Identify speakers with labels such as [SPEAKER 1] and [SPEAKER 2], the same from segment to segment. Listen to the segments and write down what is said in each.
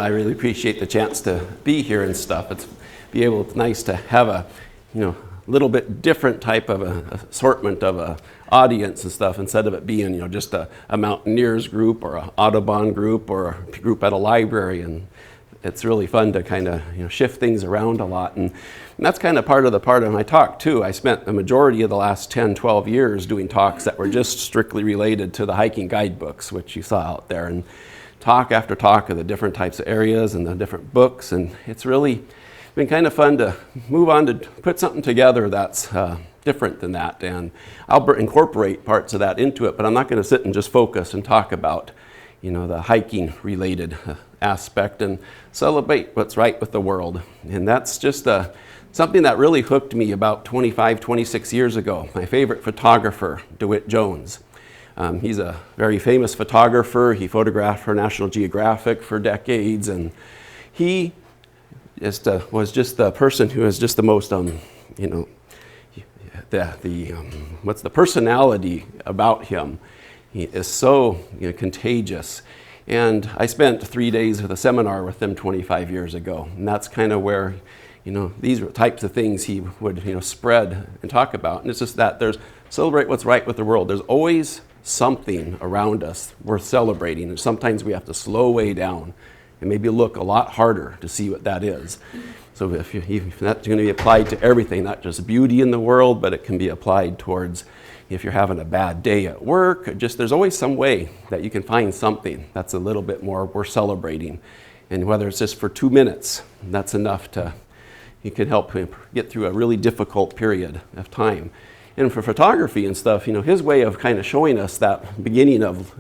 [SPEAKER 1] I really appreciate the chance to be here and stuff. It's nice to have a, little bit different type of a assortment of a audience and stuff, instead of it being, just a mountaineers group or an Audubon group or a group at a library. And it's really fun to kind of, shift things around a lot. And that's kind of part of my talk too. I spent the majority of the last 10, 12 years doing talks that were just strictly related to the hiking guidebooks, which you saw out there, and talk after talk of the different types of areas and the different books. And it's really been kind of fun to move on to put something together that's different than that. And I'll incorporate parts of that into it, but I'm not going to sit and just focus and talk about, the hiking related aspect and celebrate what's right with the world. And that's just something that really hooked me about 25, 26 years ago. My favorite photographer, DeWitt Jones. He's a very famous photographer. He photographed for National Geographic for decades, and he was just the person who is just the most, what's the personality about him? He is so contagious. And I spent 3 days of a seminar with him 25 years ago, and that's kind of where, these are types of things he would, spread and talk about. And it's just that celebrate what's right with the world. There's always something around us worth celebrating, and sometimes we have to slow way down and maybe look a lot harder to see what that is. So if that's going to be applied to everything, not just beauty in the world, but it can be applied towards if you're having a bad day at work. There's always some way that you can find something that's a little bit more worth celebrating. And whether it's just for 2 minutes, that's enough you can help get through a really difficult period of time. And for photography and stuff, his way of kind of showing us that beginning of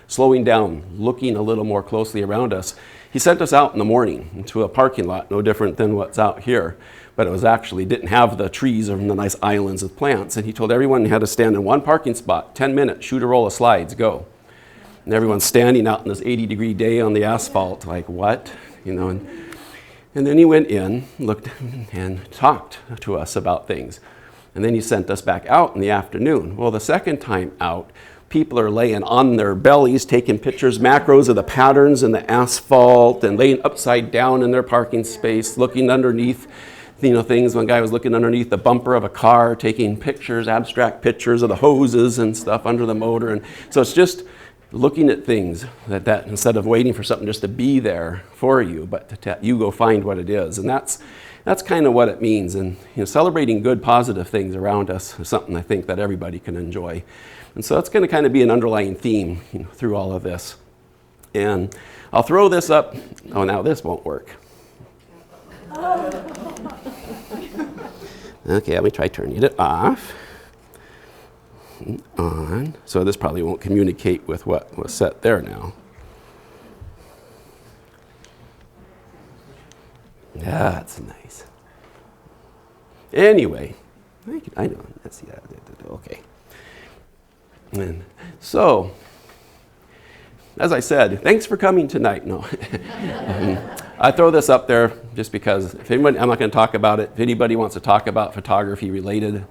[SPEAKER 1] slowing down, looking a little more closely around us. He sent us out in the morning into a parking lot, no different than what's out here, but it was actually didn't have the trees or the nice islands with plants. And he told everyone he had to stand in one parking spot, 10 minutes, shoot a roll of slides, go. And everyone's standing out in this 80-degree day on the asphalt, like what? And then he went in, looked, and talked to us about things. And then he sent us back out in the afternoon. Well, the second time out, people are laying on their bellies, taking pictures, macros of the patterns in the asphalt, and laying upside down in their parking space, looking underneath, things. One guy was looking underneath the bumper of a car, taking pictures, abstract pictures of the hoses and stuff under the motor. And so it's just looking at things that instead of waiting for something just to be there for you, but you go find what it is. And that's kind of what it means. And celebrating good, positive things around us is something I think that everybody can enjoy. And so that's going to kind of be an underlying theme through all of this. And I'll throw this up. Oh, now this won't work. Okay, let me try turning it off. On. So this probably won't communicate with what was set there now. That's nice. Anyway, I know. Let's see. Okay. And so, as I said, thanks for coming tonight. No, I throw this up there just because I'm not going to talk about it. If anybody wants to talk about photography-related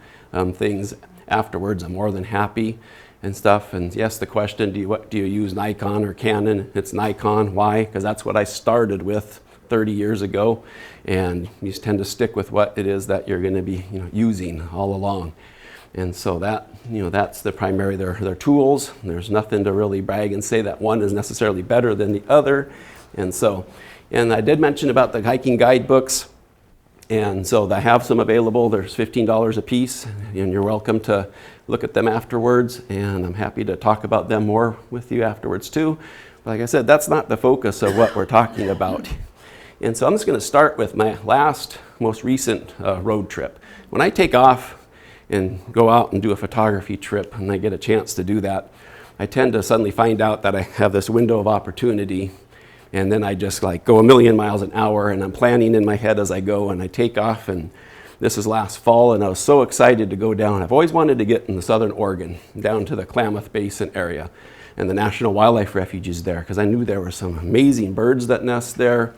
[SPEAKER 1] things afterwards, I'm more than happy and stuff. And yes, the question, do you use Nikon or Canon? It's Nikon. Why? Because that's what I started with 30 years ago, and you tend to stick with what it is that you're going to be using all along. And so that's the primary, their tools. There's nothing to really brag and say that one is necessarily better than the other. And I did mention about the hiking guidebooks. And so I have some available. There's $15 a piece, and you're welcome to look at them afterwards. And I'm happy to talk about them more with you afterwards too. But like I said, that's not the focus of what we're talking about. And so I'm just going to start with my most recent road trip. When I take off and go out and do a photography trip, and I get a chance to do that, I tend to suddenly find out that I have this window of opportunity, and then I just go a million miles an hour, and I'm planning in my head as I go, and I take off. And this is last fall, and I was so excited to go down. I've always wanted to get in the southern Oregon, down to the Klamath Basin area, and the National Wildlife Refuges there, because I knew there were some amazing birds that nest there.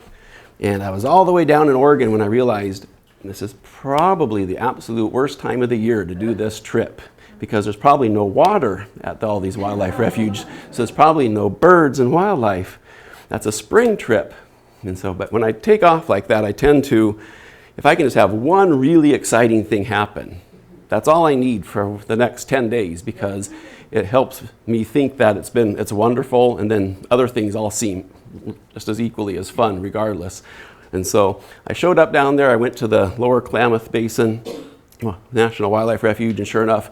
[SPEAKER 1] And I was all the way down in Oregon when I realized this is probably the absolute worst time of the year to do this trip, because there's probably no water at all these wildlife refuges, so there's probably no birds and wildlife. that's a spring trip. And so, but when I take off like that, I tend to, if I can just have one really exciting thing happen, that's all I need for the next 10 days, because it helps me think that it's wonderful, and then other things all seem just as equally as fun regardless. And so I showed up down there. I went to the Lower Klamath Basin National Wildlife Refuge, and sure enough,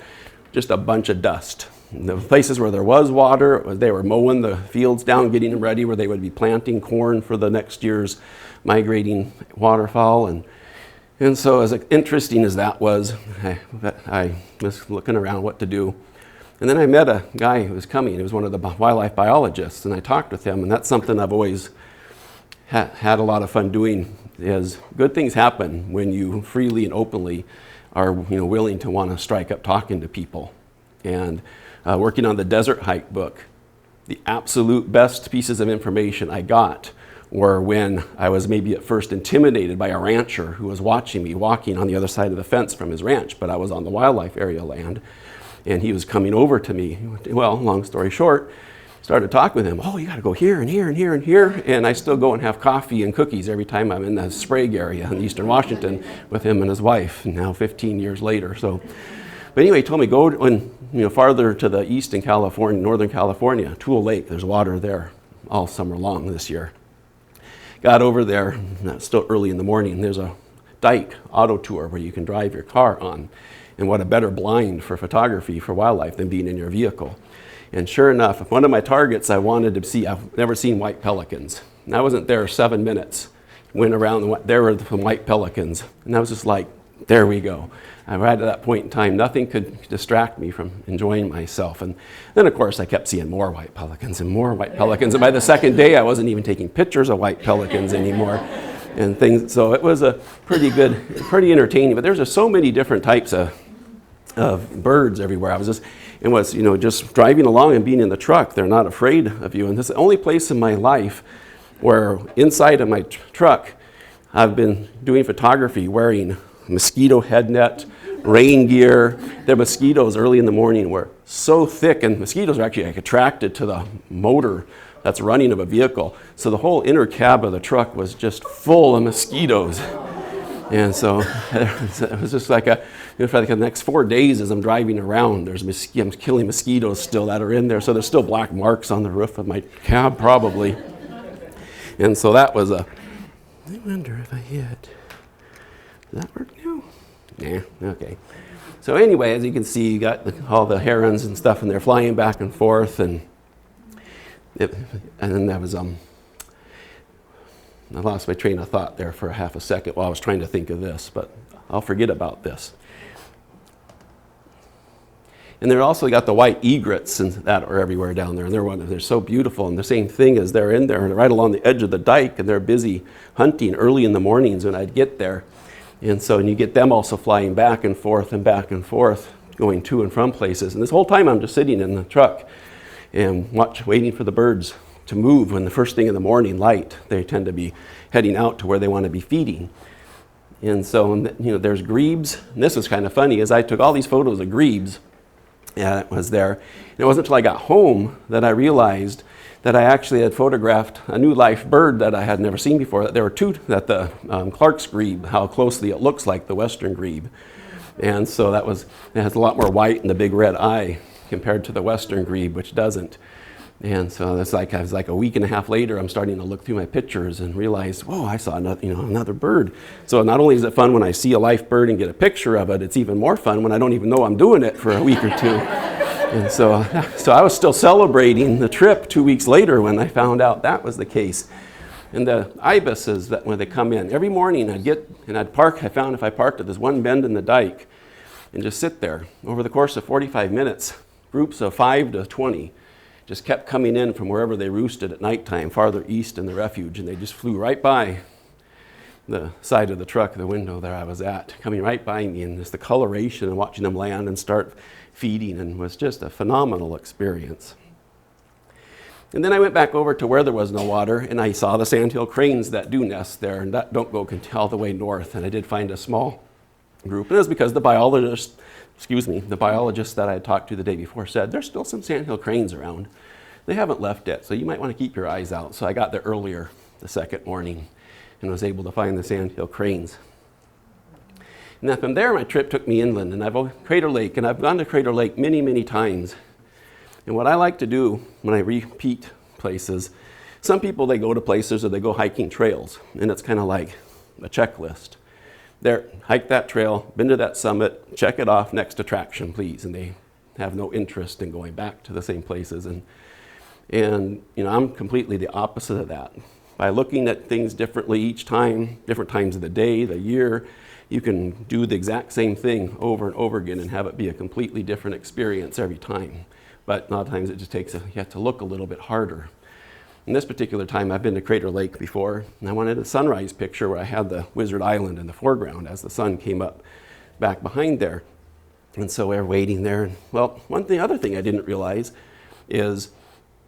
[SPEAKER 1] just a bunch of dust. The places where there was water, they were mowing the fields down, getting them ready where they would be planting corn for the next year's migrating waterfowl. And so as interesting as that was, I was looking around what to do. And then I met a guy who was coming. He was one of the wildlife biologists, and I talked with him, and that's something I've always had a lot of fun doing, is good things happen when you freely and openly are willing to want to strike up talking to people. And working on the Desert Hike book, the absolute best pieces of information I got were when I was maybe at first intimidated by a rancher who was watching me walking on the other side of the fence from his ranch, but I was on the wildlife area land, and he was coming over to me. Well, long story short, started talking with him. Oh, you got to go here and here and here and here. And I still go and have coffee and cookies every time I'm in the Sprague area in eastern Washington with him and his wife, now 15 years later. So, but anyway, he told me go farther to the east in California, Northern California, Toole Lake. There's water there all summer long this year. Got over there, still early in the morning. There's a dike auto tour where you can drive your car on. And what a better blind for photography for wildlife than being in your vehicle. And sure enough, one of my targets I wanted to see, I've never seen white pelicans. And I wasn't there 7 minutes. Went around, there were some white pelicans. And I was just like, there we go. Right at that point in time, nothing could distract me from enjoying myself. And then, of course, I kept seeing more white pelicans and more white pelicans. And by the second day, I wasn't even taking pictures of white pelicans anymore and things. So it was a pretty entertaining. But there's just so many different types of birds everywhere. I was just driving along and being in the truck. They're not afraid of you. And this is the only place in my life where inside of my truck, I've been doing photography wearing mosquito head net, rain gear. The mosquitoes early in the morning were so thick, and mosquitoes are actually attracted to the motor that's running of a vehicle. So the whole inner cab of the truck was just full of mosquitoes. And so it was just like for the next 4 days as I'm driving around, I'm killing mosquitoes still that are in there. So there's still black marks on the roof of my cab probably. And so that was I wonder if I hit. Does that work now? Yeah, okay. So anyway, as you can see, you got all the herons and stuff, and they're flying back and forth, and then that was I lost my train of thought there for a half a second while I was trying to think of this, but I'll forget about this. And they're also got the white egrets and that are everywhere down there, and they're so beautiful. And the same thing is they're in there right along the edge of the dike, and they're busy hunting early in the mornings when I'd get there. And you get them also flying back and forth, going to and from places. And this whole time I'm just sitting in the truck and waiting for the birds to move. When the first thing in the morning light, they tend to be heading out to where they want to be feeding. And so, there's grebes. And this was kind of funny, as I took all these photos of grebes, and it was there. And it wasn't until I got home that I realized that I actually had photographed a new life bird that I had never seen before. There were two, that the Clark's grebe, how closely it looks like the western grebe. And so it has a lot more white and the big red eye compared to the western grebe, which doesn't. And so I was like a week and a half later, I'm starting to look through my pictures and realize, whoa, I saw another bird. So not only is it fun when I see a life bird and get a picture of it, it's even more fun when I don't even know I'm doing it for a week or two. And so I was still celebrating the trip 2 weeks later when I found out that was the case. And the ibises, that when they come in, every morning I'd park. I found if I parked at this one bend in the dike and just sit there, over the course of 45 minutes, groups of 5 to 20 just kept coming in from wherever they roosted at nighttime, farther east in the refuge, and they just flew right by the side of the truck, the window there I was at, coming right by me, and just the coloration and watching them land and start feeding, and was just a phenomenal experience. And then I went back over to where there was no water, and I saw the sandhill cranes that do nest there and that don't go all the way north, and I did find a small group. And it was because the biologist that I had talked to the day before said there's still some sandhill cranes around. They haven't left yet, so you might want to keep your eyes out. So I got there earlier the second morning and was able to find the sandhill cranes. And then from there, my trip took me inland, and I've Crater Lake, and I've gone to Crater Lake many, many times. And what I like to do when I repeat places, some people, they go to places or they go hiking trails, and it's kind of like a checklist. There, hike that trail, been to that summit, check it off, next attraction, please. And they have no interest in going back to the same places. And I'm completely the opposite of that. By looking at things differently each time, different times of the day, the year, you can do the exact same thing over and over again and have it be a completely different experience every time. But a lot of times it just takes, you have to look a little bit harder. In this particular time, I've been to Crater Lake before, and I wanted a sunrise picture where I had the Wizard Island in the foreground as the sun came up back behind there. And so we're waiting there. Well, other thing I didn't realize is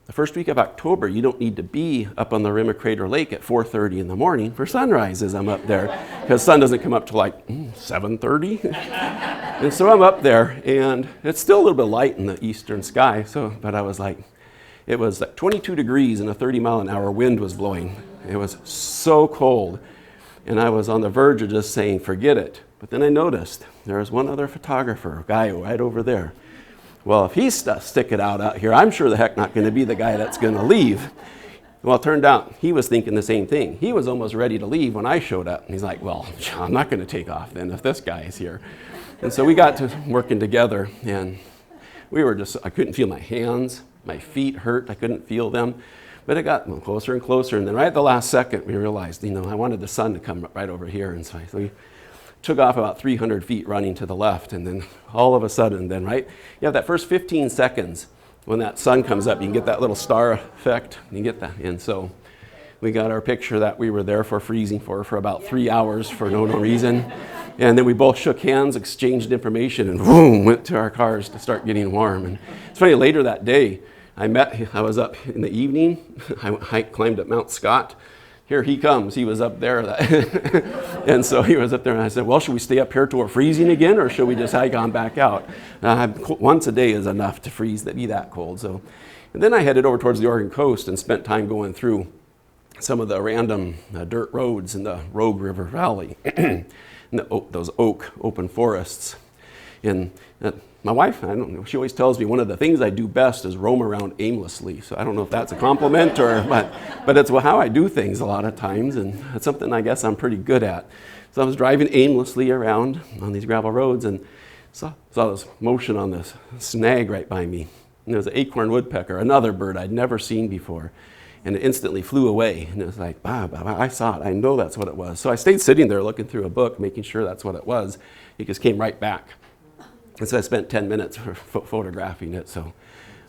[SPEAKER 1] the first week of October, you don't need to be up on the rim of Crater Lake at 4:30 in the morning for sunrise as I'm up there, because sun doesn't come up till like 7:30. And so I'm up there, and it's still a little bit light in the eastern sky. But I was like, it was like 22 degrees and a 30-mile-an-hour wind was blowing. It was so cold, and I was on the verge of just saying, forget it. But then I noticed there was one other photographer, a guy right over there. Well, if he's sticking out here, I'm sure the heck not going to be the guy that's going to leave. Well, it turned out he was thinking the same thing. He was almost ready to leave when I showed up. And he's like, well, I'm not going to take off then if this guy is here. And so we got to working together, and I couldn't feel my hands. My feet hurt. I couldn't feel them. But it got closer and closer. And then right at the last second, we realized, I wanted the sun to come right over here. And so we took off about 300 feet running to the left, and then all of a sudden, you have that first 15 seconds when that sun comes up, you can get that little star effect, you get that. And so we got our picture that we were there for freezing for about 3 hours for no reason. And then we both shook hands, exchanged information, and boom, went to our cars to start getting warm. And it's funny, later that day, I was up in the evening, I climbed up Mount Scott. Here he comes, he was up there. And so he was up there, and I said, well, should we stay up here till we're freezing again, or should we just hike on back out? Once a day is enough to be that cold. So, and then I headed over towards the Oregon coast and spent time going through some of the random dirt roads in the Rogue River Valley, and those oak open forests. And my wife, I don't know, she always tells me one of the things I do best is roam around aimlessly. So I don't know if that's a compliment but it's how I do things a lot of times, and it's something I guess I'm pretty good at. So I was driving aimlessly around on these gravel roads and saw this motion on this snag right by me. And there was an acorn woodpecker, another bird I'd never seen before. And it instantly flew away. And it was like, I saw it. I know that's what it was. So I stayed sitting there looking through a book, making sure that's what it was. It just came right back. And so I spent 10 minutes photographing it. So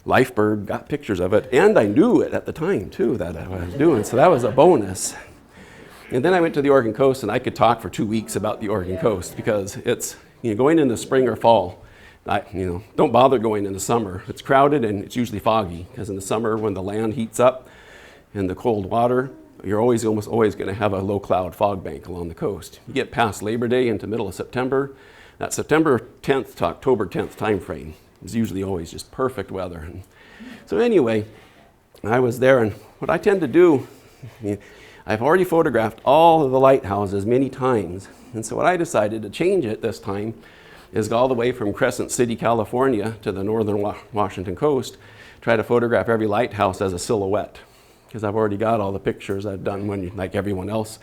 [SPEAKER 1] Lifebird, got pictures of it. And I knew it at the time, too, that I was doing. So that was a bonus. And then I went to the Oregon coast, and I could talk for 2 weeks about the Oregon coast because it's, going into spring or fall. Don't bother going in the summer. It's crowded and it's usually foggy because in the summer when the land heats up in the cold water, you're almost always going to have a low cloud fog bank along the coast. You get past Labor Day into middle of September, that September 10th to October 10th time frame is usually always just perfect weather. And so anyway, I was there, and what I tend to do, I've already photographed all of the lighthouses many times, and so what I decided to change it this time is go all the way from Crescent City, California to the northern Washington coast, try to photograph every lighthouse as a silhouette. Because I've already got all the pictures I've done like everyone else,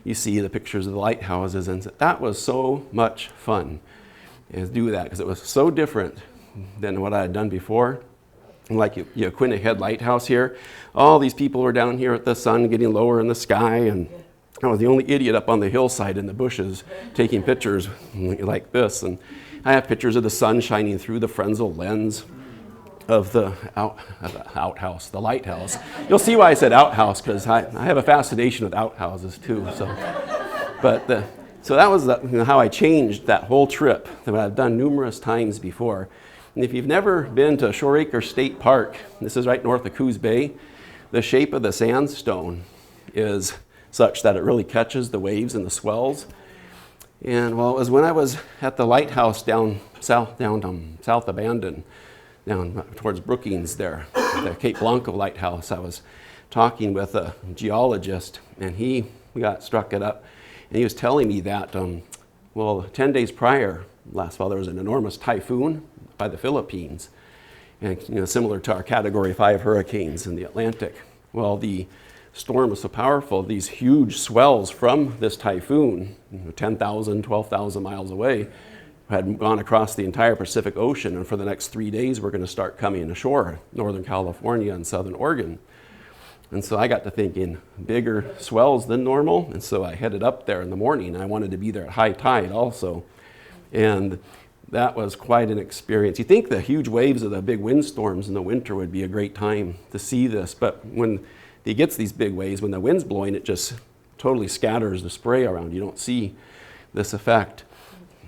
[SPEAKER 1] you see the pictures of the lighthouses, and that was so much fun to do that because it was so different than what I had done before. Like Quinna Head Lighthouse here, all these people were down here at the sun getting lower in the sky, and I was the only idiot up on the hillside in the bushes taking pictures like this. And I have pictures of the sun shining through the Fresnel lens of the outhouse, the lighthouse. You'll see why I said outhouse, because I have a fascination with outhouses too. So that was how I changed that whole trip that I've done numerous times before. And if you've never been to Shore Acre State Park, this is right north of Coos Bay, the shape of the sandstone is such that it really catches the waves and the swells. And it was when I was at the lighthouse down south Abandon down towards Brookings there, the Cape Blanco lighthouse. I was talking with a geologist, and we got struck it up, and he was telling me that, 10 days prior, last fall, there was an enormous typhoon by the Philippines, and similar to our Category 5 hurricanes in the Atlantic. Well, the storm was so powerful, these huge swells from this typhoon, 10,000, 12,000 miles away, had gone across the entire Pacific Ocean, and for the next 3 days, we're going to start coming ashore, Northern California and Southern Oregon. And so I got to thinking, bigger swells than normal, and so I headed up there in the morning. I wanted to be there at high tide also, and that was quite an experience. You think the huge waves of the big windstorms in the winter would be a great time to see this, but when it gets these big waves, when the wind's blowing, it just totally scatters the spray around. You don't see this effect.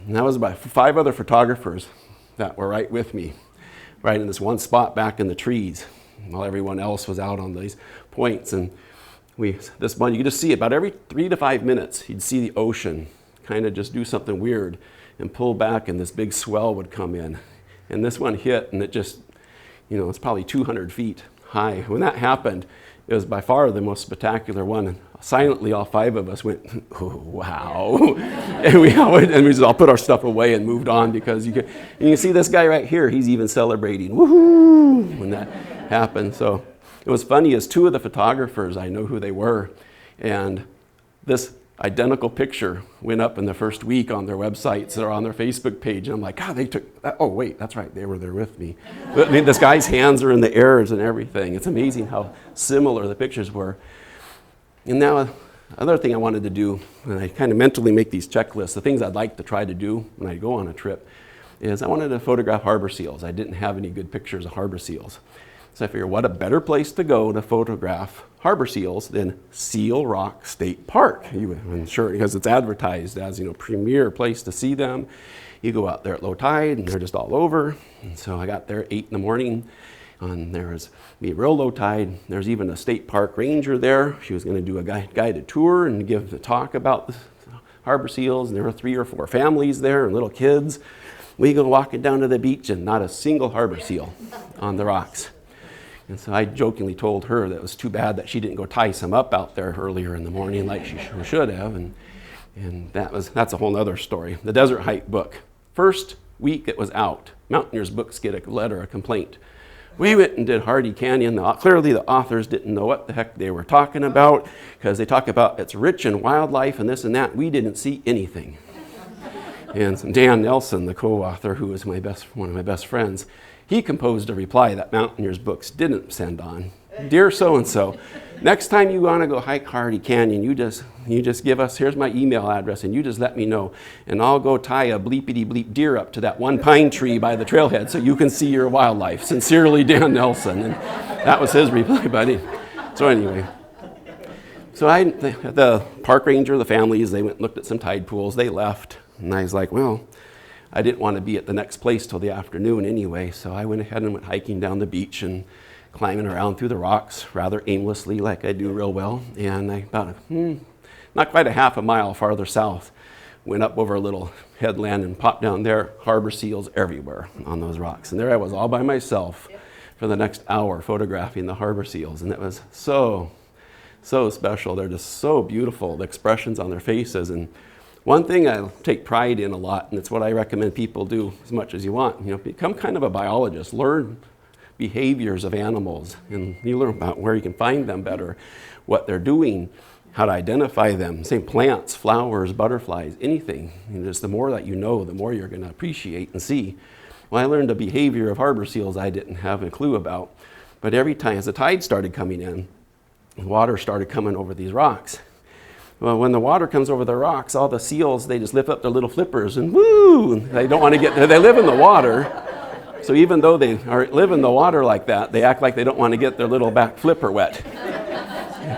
[SPEAKER 1] And that was about 5 other photographers that were right with me, right in this one spot back in the trees, while everyone else was out on these points. And this one, you could just see about every 3 to 5 minutes, you'd see the ocean kind of just do something weird and pull back, and this big swell would come in. And this one hit, and it just, it's probably 200 feet high. When that happened, it was by far the most spectacular one. And silently, all 5 of us went, oh, wow. and we just all put our stuff away and moved on, because you can see this guy right here, he's even celebrating, woohoo, when that happened. So it was funny, as 2 of the photographers, I know who they were, and this identical picture went up in the first week on their websites or on their Facebook page. And I'm like, God, they took that. Oh, wait, that's right. They were there with me. But, this guy's hands are in the air and everything. It's amazing how similar the pictures were. And now, another thing I wanted to do, and I kind of mentally make these checklists, the things I'd like to try to do when I go on a trip, is I wanted to photograph harbor seals. I didn't have any good pictures of harbor seals. So I figured, what a better place to go to photograph harbor seals than Seal Rock State Park. I'm sure, because it's advertised as, premier place to see them. You go out there at low tide, and they're just all over. And so I got there at 8 in the morning, and there was a real low tide. There's even a state park ranger there. She was going to do a guided tour and give the talk about the harbor seals. And there were 3 or 4 families there and little kids. We go walking down to the beach, and not a single harbor seal on the rocks. And so I jokingly told her that it was too bad that she didn't go tie some up out there earlier in the morning like she should have. And that's a whole other story. The Desert Hike book. First week it was out, Mountaineers Books get a complaint. We went and did Hardy Canyon. Clearly the authors didn't know what the heck they were talking about, because they talk about it's rich in wildlife and this and that. We didn't see anything. And Dan Nelson, the co-author, who was one of my best friends, he composed a reply that Mountaineers Books didn't send on. Dear so-and-so, next time you want to go hike Hardy Canyon, you just give us, here's my email address, and you just let me know, and I'll go tie a bleepity-bleep deer up to that one pine tree by the trailhead so you can see your wildlife. Sincerely, Dan Nelson. And that was his reply, buddy. So anyway, the park ranger, the families, they went and looked at some tide pools. They left, and I was like, well, I didn't want to be at the next place till the afternoon anyway, so I went ahead and went hiking down the beach and climbing around through the rocks rather aimlessly, like I do real well. And I about not quite a half a mile farther south, went up over a little headland and popped down there. Harbor seals everywhere on those rocks. And there I was all by myself for the next hour photographing the harbor seals. And it was so special. They're just so beautiful, the expressions on their faces. And one thing I take pride in a lot, and it's what I recommend people do as much as you want, become kind of a biologist. Learn behaviors of animals, and you learn about where you can find them better, what they're doing, how to identify them. Same plants, flowers, butterflies, anything. Just the more that you know, the more you're going to appreciate and see. Well, I learned a behavior of harbor seals I didn't have a clue about. But every time, as the tide started coming in, water started coming over these rocks. Well, when the water comes over the rocks, all the seals, they just lift up their little flippers and woo! They don't want to get there. They live in the water. So even though they live in the water like that, they act like they don't want to get their little back flipper wet.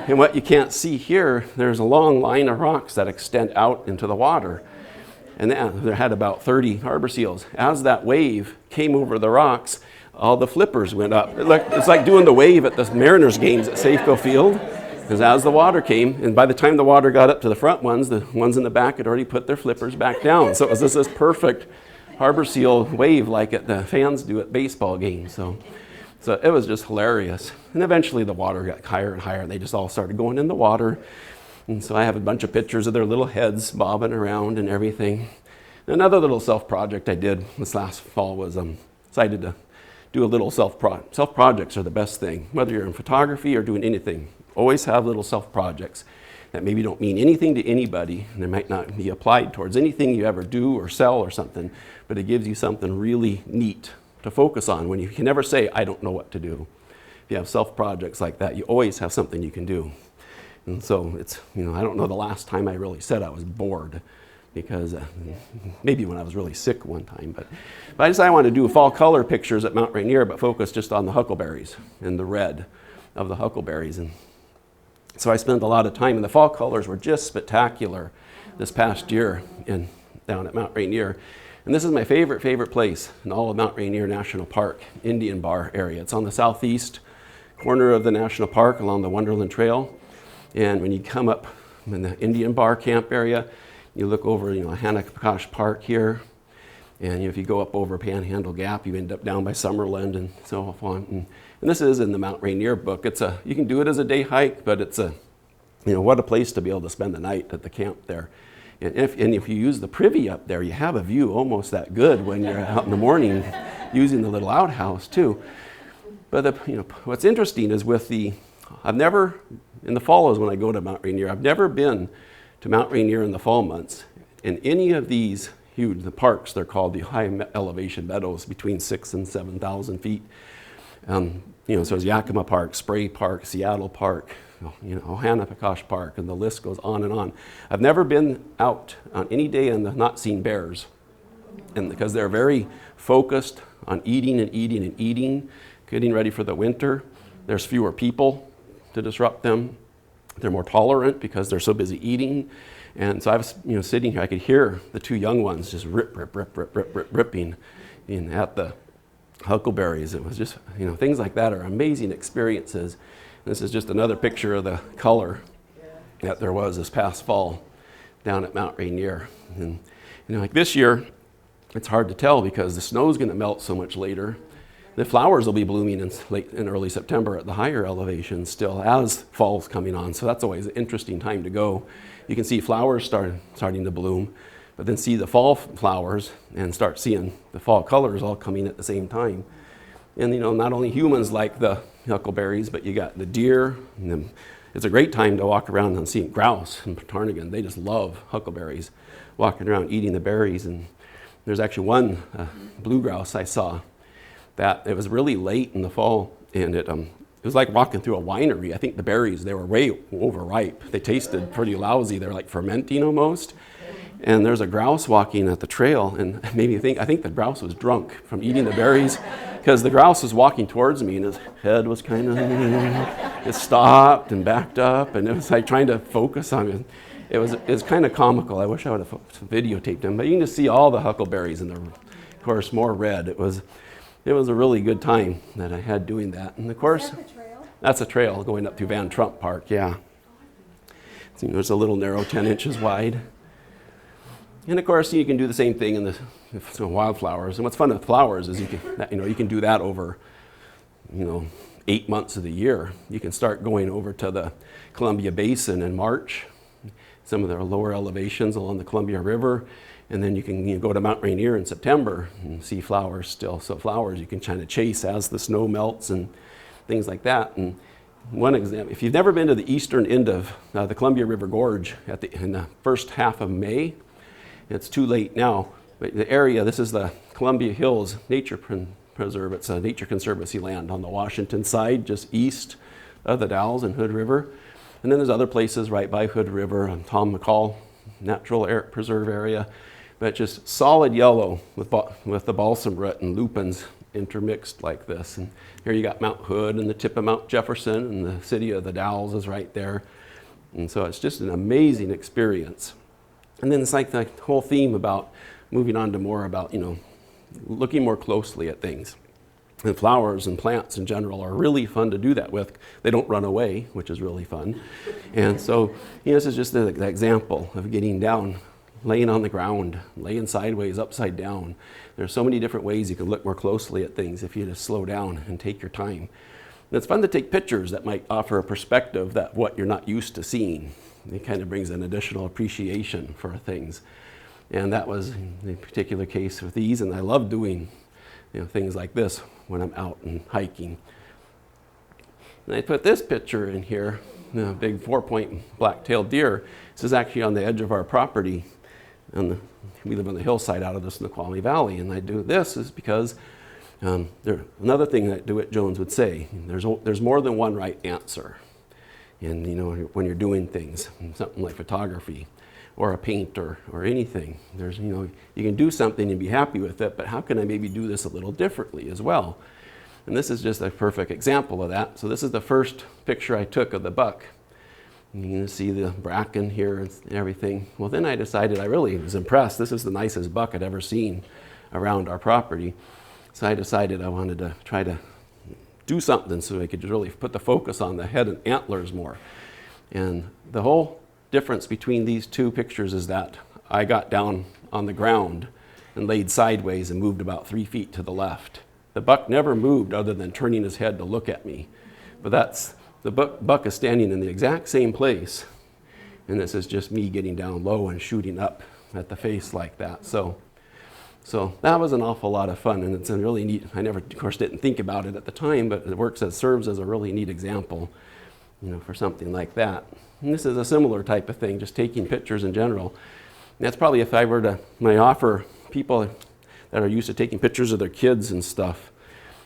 [SPEAKER 1] And what you can't see here, there's a long line of rocks that extend out into the water. And there had about 30 harbor seals. As that wave came over the rocks, all the flippers went up. It's like doing the wave at the Mariners games at Safeco Field. Because as the water came, and by the time the water got up to the front ones, the ones in the back had already put their flippers back down. So it was just this perfect harbor seal wave like the fans do at baseball games. So it was just hilarious. And eventually the water got higher and higher, and they just all started going in the water. And so I have a bunch of pictures of their little heads bobbing around and everything. Another little self-project I did this last fall was decided to do a little self-projects are the best thing. Whether you're in photography or doing anything, always have little self-projects that maybe don't mean anything to anybody, and they might not be applied towards anything you ever do or sell or something, but it gives you something really neat to focus on when you can never say, I don't know what to do. If you have self-projects like that, you always have something you can do. And so it's, I don't know the last time I really said I was bored, because maybe when I was really sick one time, but I decided I wanted to do fall color pictures at Mount Rainier, but focus just on the huckleberries and the red of the huckleberries. And so I spent a lot of time, and the fall colors were just spectacular this past year down at Mount Rainier. And this is my favorite place in all of Mount Rainier National Park, Indian Bar area. It's on the southeast corner of the national park along the Wonderland Trail. And when you come up in the Indian Bar camp area, you look over, Hanakakosh Park here. And if you go up over Panhandle Gap, you end up down by Summerland and so on. And this is in the Mount Rainier book. You can do it as a day hike, but it's what a place to be able to spend the night at the camp there. And if you use the privy up there, you have a view almost that good when you're out in the morning using the little outhouse too. But what's interesting is in the fall is when I go to Mount Rainier. I've never been to Mount Rainier in the fall months. In any of these the parks, they're called the high elevation meadows between 6,000 and 7,000 feet. So it's Yakima Park, Spray Park, Seattle Park, Hanakakosh Park, and the list goes on and on. I've never been out on any day and not seen bears, and because they're very focused on eating and eating and eating, getting ready for the winter. There's fewer people to disrupt them. They're more tolerant because they're so busy eating. And so I was, sitting here, I could hear the two young ones just ripping at the huckleberries. It was just, things like that are amazing experiences. This is just another picture of the color that there was this past fall down at Mount Rainier. And like this year, it's hard to tell because the snow's going to melt so much later. The flowers will be blooming in early September at the higher elevations still as fall's coming on. So that's always an interesting time to go. You can see flowers starting to bloom, but then see the fall flowers and start seeing the fall colors all coming at the same time. And not only humans like the huckleberries, but you got the deer. And it's a great time to walk around and see grouse in Ptarmigan. They just love huckleberries, walking around eating the berries. And there's actually one blue grouse I saw that it was really late in the fall, and it was like walking through a winery. I think the berries, they were way overripe. They tasted pretty lousy. They're like fermenting almost. And there's a grouse walking at the trail, and it made me think, I think the grouse was drunk from eating the berries, because the grouse was walking towards me, and his head was kind of, it stopped and backed up, and it was like trying to focus on it. It was kind of comical. I wish I would have videotaped him, but you can just see all the huckleberries, and of course more red. It was a really good time that I had doing that. And of course,
[SPEAKER 2] is that the trail?
[SPEAKER 1] That's a trail going up through Van Trump Park, yeah. So, it's a little narrow, 10 inches wide. And of course, you can do the same thing in the wildflowers. And what's fun with flowers is you can do that over, 8 months of the year. You can start going over to the Columbia Basin in March, some of the lower elevations along the Columbia River. And then you can go to Mount Rainier in September and see flowers still. So flowers you can kind of chase as the snow melts and things like that. And one example, if you've never been to the eastern end of the Columbia River Gorge in the first half of May, it's too late now, but the area, this is the Columbia Hills Nature Preserve. It's a Nature Conservancy land on the Washington side, just east of the Dalles and Hood River. And then there's other places right by Hood River and Tom McCall Natural Preserve area. But just solid yellow with the balsam root and lupins intermixed like this. And here you got Mount Hood and the tip of Mount Jefferson, and the city of the Dalles is right there. And so it's just an amazing experience. And then it's like the whole theme about moving on to more about, looking more closely at things. And flowers and plants in general are really fun to do that with. They don't run away, which is really fun. And so, this is just the example of getting down laying on the ground, laying sideways, upside down. There's so many different ways you can look more closely at things if you just slow down and take your time. And it's fun to take pictures that might offer a perspective that what you're not used to seeing. It kind of brings an additional appreciation for things. And that was the particular case with these, and I love doing things like this when I'm out and hiking. And I put this picture in here, a big 4-point black-tailed deer. This is actually on the edge of our property. We live on the hillside out of the Snoqualmie Valley, and I do this is because another thing that DeWitt Jones would say, there's more than one right answer. And when you're doing things, something like photography or a paint or anything, there's you can do something and be happy with it, but how can I maybe do this a little differently as well? And this is just a perfect example of that. So this is the first picture I took of the buck. You can see the bracken here and everything. Well, then I decided I really was impressed. This is the nicest buck I'd ever seen around our property. So I decided I wanted to try to do something so I could really put the focus on the head and antlers more. And the whole difference between these two pictures is that I got down on the ground and laid sideways and moved about 3 feet to the left. The buck never moved other than turning his head to look at me. But the buck is standing in the exact same place. And this is just me getting down low and shooting up at the face like that. So that was an awful lot of fun, and it's a really neat, I never, of course, didn't think about it at the time, but it serves as a really neat example, for something like that. And this is a similar type of thing, just taking pictures in general. And that's probably if I were to, when I offer people that are used to taking pictures of their kids and stuff,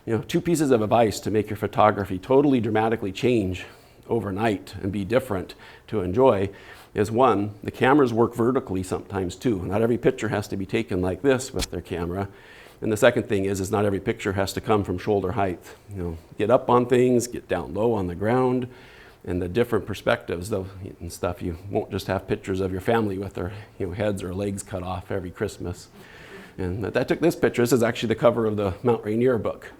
[SPEAKER 1] 2 pieces of advice to make your photography totally dramatically change overnight and be different to enjoy is one, the cameras work vertically sometimes too. Not every picture has to be taken like this with their camera. And the second thing is not every picture has to come from shoulder height. Get up on things, get down low on the ground, and the different perspectives though and stuff. You won't just have pictures of your family with their heads or legs cut off every Christmas. And I took this picture. This is actually the cover of the Mount Rainier book.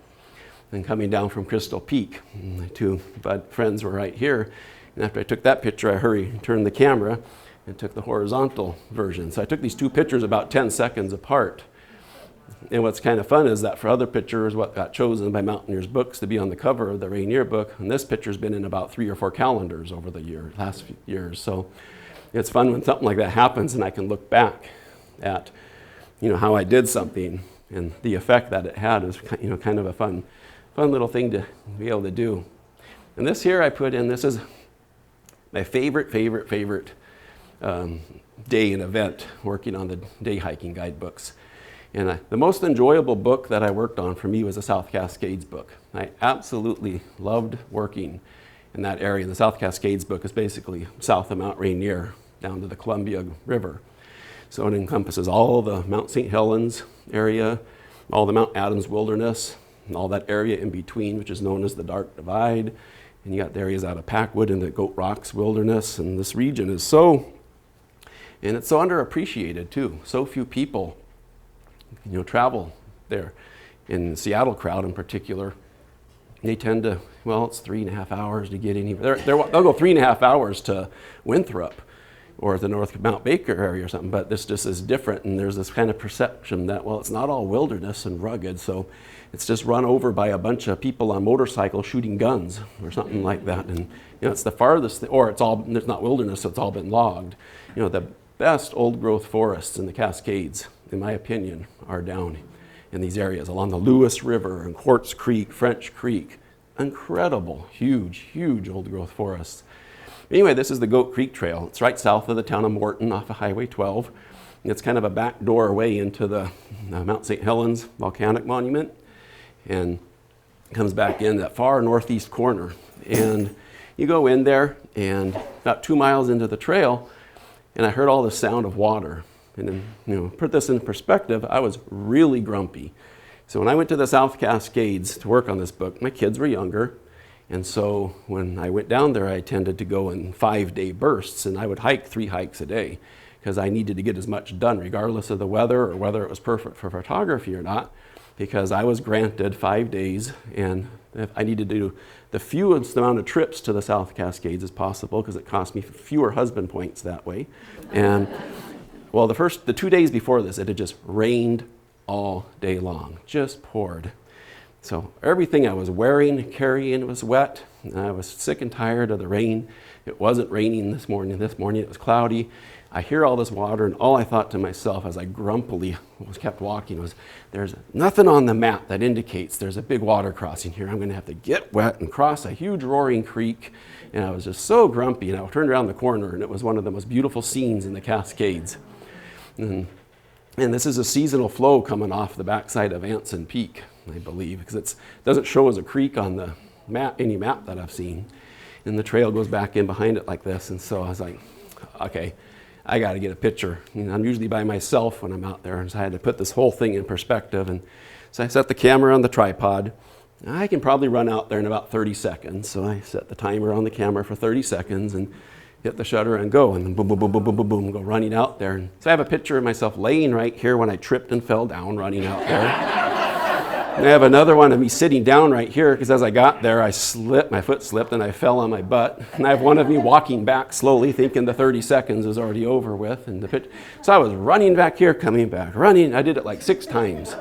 [SPEAKER 1] And coming down from Crystal Peak. And my 2 friends were right here. And after I took that picture, I turned the camera and took the horizontal version. So I took these 2 pictures about 10 seconds apart. And what's kind of fun is that for other pictures, what got chosen by Mountaineers Books to be on the cover of the Rainier book, and this picture's been in about 3 or 4 calendars over the last few years. So it's fun when something like that happens and I can look back at how I did something and the effect that it had is kind of a fun little thing to be able to do. And this here I put in, this is my favorite day and event working on the day hiking guidebooks. And the most enjoyable book that I worked on for me was the South Cascades book. I absolutely loved working in that area. The South Cascades book is basically south of Mount Rainier down to the Columbia River. So it encompasses all the Mount St. Helens area, all the Mount Adams Wilderness, and all that area in between, which is known as the Dark Divide. And you got the areas out of Packwood and the Goat Rocks Wilderness. And this region is and it's so underappreciated too. So few people, travel there. In the Seattle crowd in particular, they tend to, it's 3.5 hours to get in. They'll go 3.5 hours to Winthrop or the North Mount Baker area or something, but this just is different, and there's this kind of perception that, it's not all wilderness and rugged, so it's just run over by a bunch of people on motorcycles shooting guns or something like that, and it's the farthest, or there's not wilderness, so it's all been logged. The best old-growth forests in the Cascades, in my opinion, are down in these areas, along the Lewis River and Quartz Creek, French Creek. Incredible, huge old-growth forests. Anyway, this is the Goat Creek Trail. It's right south of the town of Morton off of Highway 12. And it's kind of a back doorway into the Mount St. Helens Volcanic Monument. And it comes back in that far northeast corner. And you go in there, and about 2 miles into the trail, and I heard all the sound of water. And then, put this in perspective, I was really grumpy. So when I went to the South Cascades to work on this book, my kids were younger. And so when I went down there, I tended to go in 5-day bursts, and I would hike 3 hikes a day because I needed to get as much done regardless of the weather or whether it was perfect for photography or not, because I was granted 5 days, and I needed to do the fewest amount of trips to the South Cascades as possible because it cost me fewer husband points that way. And Well, the 2 days before this, it had just rained all day long, just poured. So everything I was wearing, carrying was wet. And I was sick and tired of the rain. It wasn't raining this morning. This morning it was cloudy. I hear all this water, and all I thought to myself as I grumpily kept walking was, there's nothing on the map that indicates there's a big water crossing here. I'm going to have to get wet and cross a huge roaring creek. And I was just so grumpy, and I turned around the corner, and it was one of the most beautiful scenes in the Cascades. And this is a seasonal flow coming off the backside of Anson Peak, I believe, because it doesn't show as a creek on the map, any map that I've seen. And the trail goes back in behind it like this. And so I was like, okay, I got to get a picture. I'm usually by myself when I'm out there, and so I had to put this whole thing in perspective. And so I set the camera on the tripod. I can probably run out there in about 30 seconds. So I set the timer on the camera for 30 seconds and hit the shutter and go, and then boom, boom, boom, boom, boom, boom, boom, go running out there. And so I have a picture of myself laying right here when I tripped and fell down running out there. And I have another one of me sitting down right here, because as I got there, my foot slipped and I fell on my butt. And I have one of me walking back slowly, thinking the 30 seconds is already over with. So I was running back here, coming back, running. I did it like 6 times.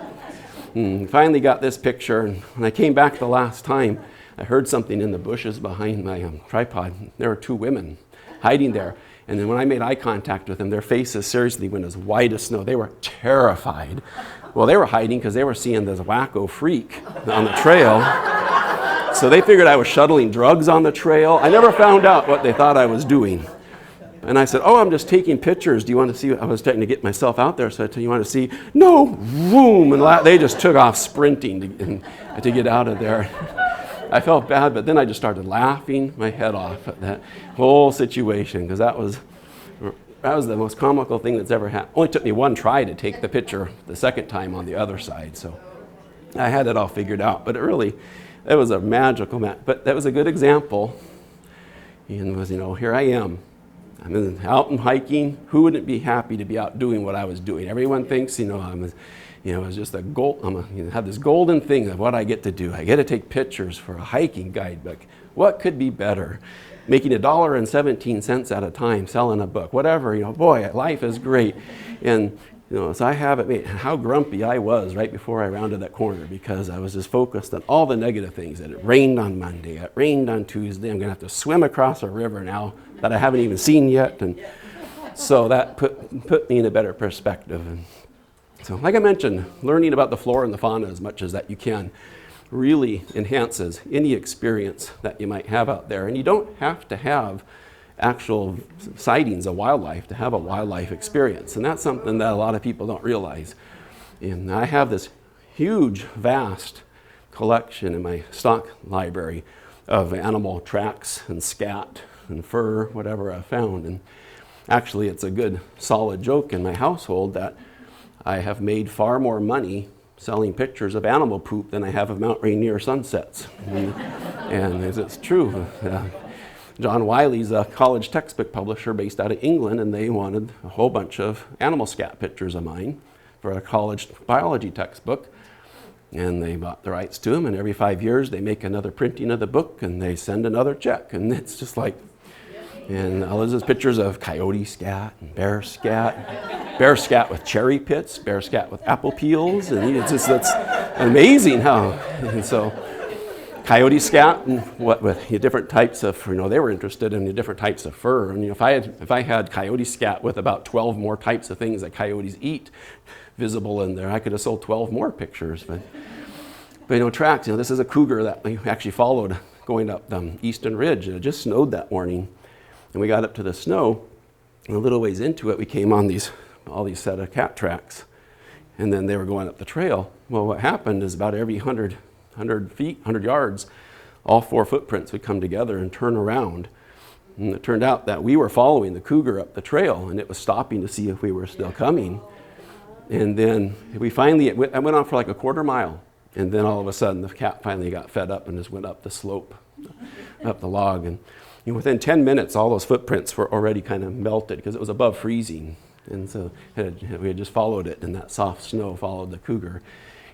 [SPEAKER 1] And finally got this picture. And when I came back the last time, I heard something in the bushes behind my tripod. There were 2 women hiding there. And then when I made eye contact with them, their faces seriously went as white as snow. They were terrified. Well, they were hiding because they were seeing this wacko freak on the trail. So they figured I was shuttling drugs on the trail. I never found out what they thought I was doing. And I said, oh, I'm just taking pictures. Do you want to see? I was trying to get myself out there. So I said, you want to see? No, boom. And they just took off sprinting to get out of there. I felt bad, but then I just started laughing my head off at that whole situation, because that was the most comical thing that's ever happened. Only took me 1 try to take the picture the second time on the other side, so I had it all figured out. But it was a magical, but that was a good example. And was, here I am. I'm out and hiking. Who wouldn't be happy to be out doing what I was doing? Everyone thinks, it was just a goal. Have this golden thing of what I get to do. I get to take pictures for a hiking guidebook. What could be better? Making $1.17 at a time, selling a book, whatever. Boy, life is great. And so I have it made. How grumpy I was right before I rounded that corner, because I was just focused on all the negative things. That it rained on Monday, it rained on Tuesday. I'm going to have to swim across a river now that I haven't even seen yet. And so that put me in a better perspective. And so, like I mentioned, learning about the flora and the fauna as much as that you can really enhances any experience that you might have out there. And you don't have to have actual sightings of wildlife to have a wildlife experience. And that's something that a lot of people don't realize. And I have this huge, vast collection in my stock library of animal tracks and scat and fur, whatever I found. And actually, it's a good, solid joke in my household that I have made far more money selling pictures of animal poop than I have of Mount Rainier sunsets. And it's true. John Wiley's a college textbook publisher based out of England, and they wanted a whole bunch of animal scat pictures of mine for a college biology textbook. And they bought the rights to them, and every 5 years they make another printing of the book, and they send another check. And it's just like, and all those pictures of coyote scat and bear scat with cherry pits, bear scat with apple peels, and it's amazing how. And so coyote scat and what with different types of, they were interested in the different types of fur. And if I had coyote scat with about 12 more types of things that coyotes eat visible in there, I could have sold 12 more pictures. But tracks, this is a cougar that we actually followed going up the Eastern Ridge, and it just snowed that morning. And we got up to the snow, and a little ways into it, we came on all these set of cat tracks. And then they were going up the trail. Well, what happened is about every 100 yards, all 4 footprints would come together and turn around. And it turned out that we were following the cougar up the trail, and it was stopping to see if we were still coming. And then we finally, it went on for like a quarter mile. And then all of a sudden, the cat finally got fed up and just went up the slope, up the log. And within 10 minutes, all those footprints were already kind of melted because it was above freezing. And so we had just followed it, and that soft snow followed the cougar.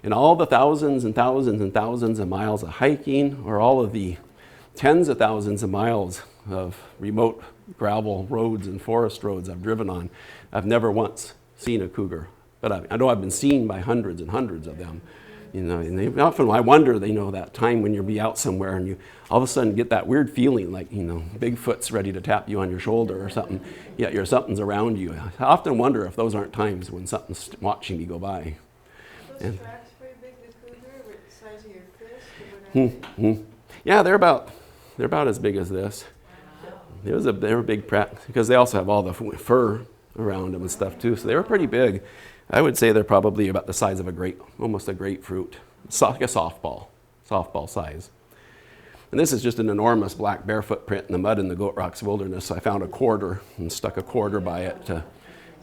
[SPEAKER 1] And all the thousands and thousands and thousands of miles of hiking, or all of the tens of thousands of miles of remote gravel roads and forest roads I've driven on, I've never once seen a cougar. But I know I've been seen by hundreds and hundreds of them. And often I wonder, that time when you'll be out somewhere and you all of a sudden get that weird feeling like, Bigfoot's ready to tap you on your shoulder or something, yet something's around you. I often wonder if those aren't times when something's watching me go by.
[SPEAKER 2] Those tracks pretty big, the cougar, with the size of your fist?
[SPEAKER 1] Yeah, they're about as big as this. They were big because they also have all the fur around them and stuff too, so they were pretty big. I would say they're probably about the size of almost a grapefruit, like a softball size. And this is just an enormous black bear footprint in the mud in the Goat Rocks Wilderness. I found a quarter and stuck a quarter by it to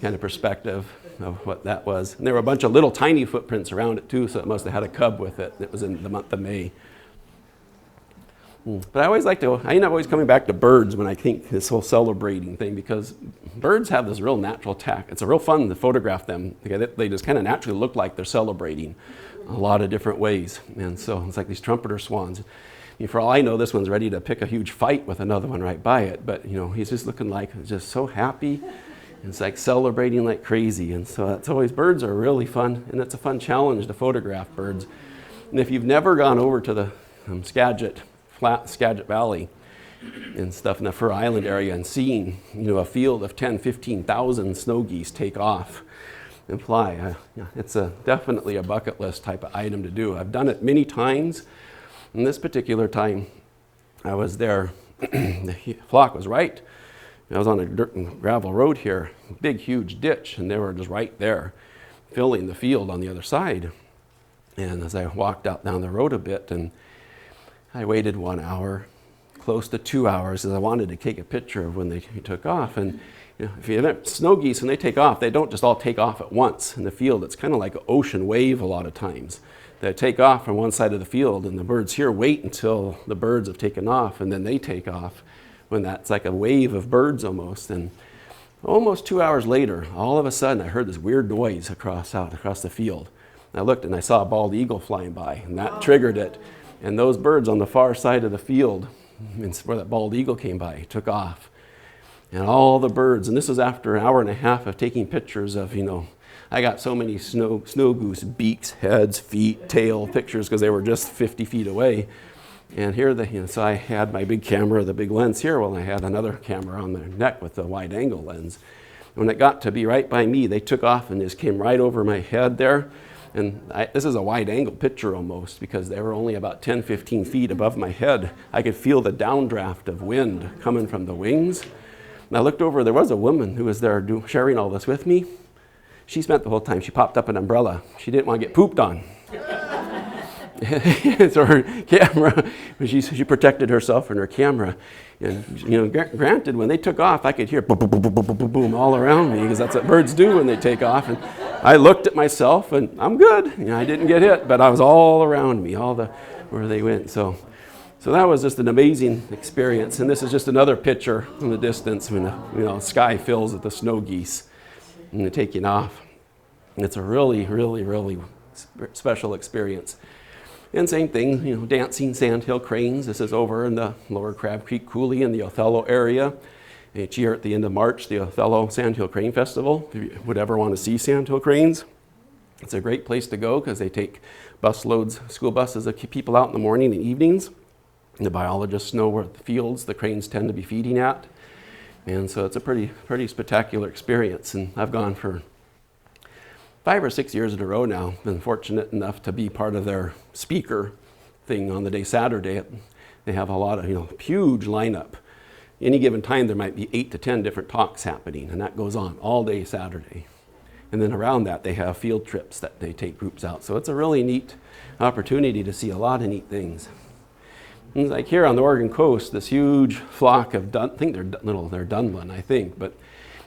[SPEAKER 1] kind of perspective of what that was. And there were a bunch of little tiny footprints around it too, so it must have had a cub with it. It was in the month of May. But I end up always coming back to birds when I think this whole celebrating thing, because birds have this real natural tact. It's a real fun to photograph them. They just kind of naturally look like they're celebrating a lot of different ways. And so it's like these trumpeter swans. For all I know, this one's ready to pick a huge fight with another one right by it. But, he's just looking like just so happy. It's like celebrating like crazy. And so that's always, birds are really fun. And it's a fun challenge to photograph birds. And if you've never gone over to the Skagit Valley and stuff in the Fur Island area and seen, a field of 10, 15,000 snow geese take off and fly, it's definitely a bucket list type of item to do. I've done it many times. And this particular time, I was there. The flock was right. I was on a dirt and gravel road here, big, huge ditch, and they were just right there, filling the field on the other side. And as I walked out down the road a bit, and I waited 1 hour, close to 2 hours, because I wanted to take a picture of when they took off. And if you have snow geese, when they take off, they don't just all take off at once in the field. It's kind of like an ocean wave a lot of times. They take off from one side of the field, and the birds here wait until the birds have taken off, and then they take off, when that's like a wave of birds almost. And almost 2 hours later, all of a sudden, I heard this weird noise across the field. And I looked, and I saw a bald eagle flying by, and that triggered it. And those birds on the far side of the field, where that bald eagle came by, took off. And all the birds, and this was after an hour and a half of taking pictures of, I got so many snow goose beaks, heads, feet, tail pictures because they were just 50 feet away. And here, so I had my big camera, the big lens here, while I had another camera on their neck with the wide angle lens. When it got to be right by me, they took off and just came right over my head there. And this is a wide angle picture almost, because they were only about 10, 15 feet above my head. I could feel the downdraft of wind coming from the wings. And I looked over, there was a woman who was there sharing all this with me. She spent the whole time, she popped up an umbrella. She didn't want to get pooped on. So her camera, she protected herself and her camera. And granted, when they took off, I could hear boom, boom, boom, boom, boom, boom, boom all around me, because that's what birds do when they take off. And I looked at myself, and I'm good. I didn't get hit, but I was all around me, where they went. So that was just an amazing experience. And this is just another picture in the distance when the sky fills with the snow geese and they're taking off. And it's a really, really, really special experience. And same thing, dancing sandhill cranes. This is over in the Lower Crab Creek Coulee in the Othello area. Each year at the end of March, the Othello Sandhill Crane Festival. If you would ever want to see sandhill cranes, it's a great place to go because they take school buses of people out in the morning and evenings. And the biologists know where the fields the cranes tend to be feeding at. And so it's a pretty spectacular experience. And I've gone for 5 or 6 years in a row now. Been fortunate enough to be part of their speaker thing on the day Saturday. They have a lot of, huge lineup. Any given time there might be 8 to 10 different talks happening, and that goes on all day Saturday. And then around that they have field trips that they take groups out. So it's a really neat opportunity to see a lot of neat things. And like here on the Oregon coast, this huge flock of they're Dunlin, I think, but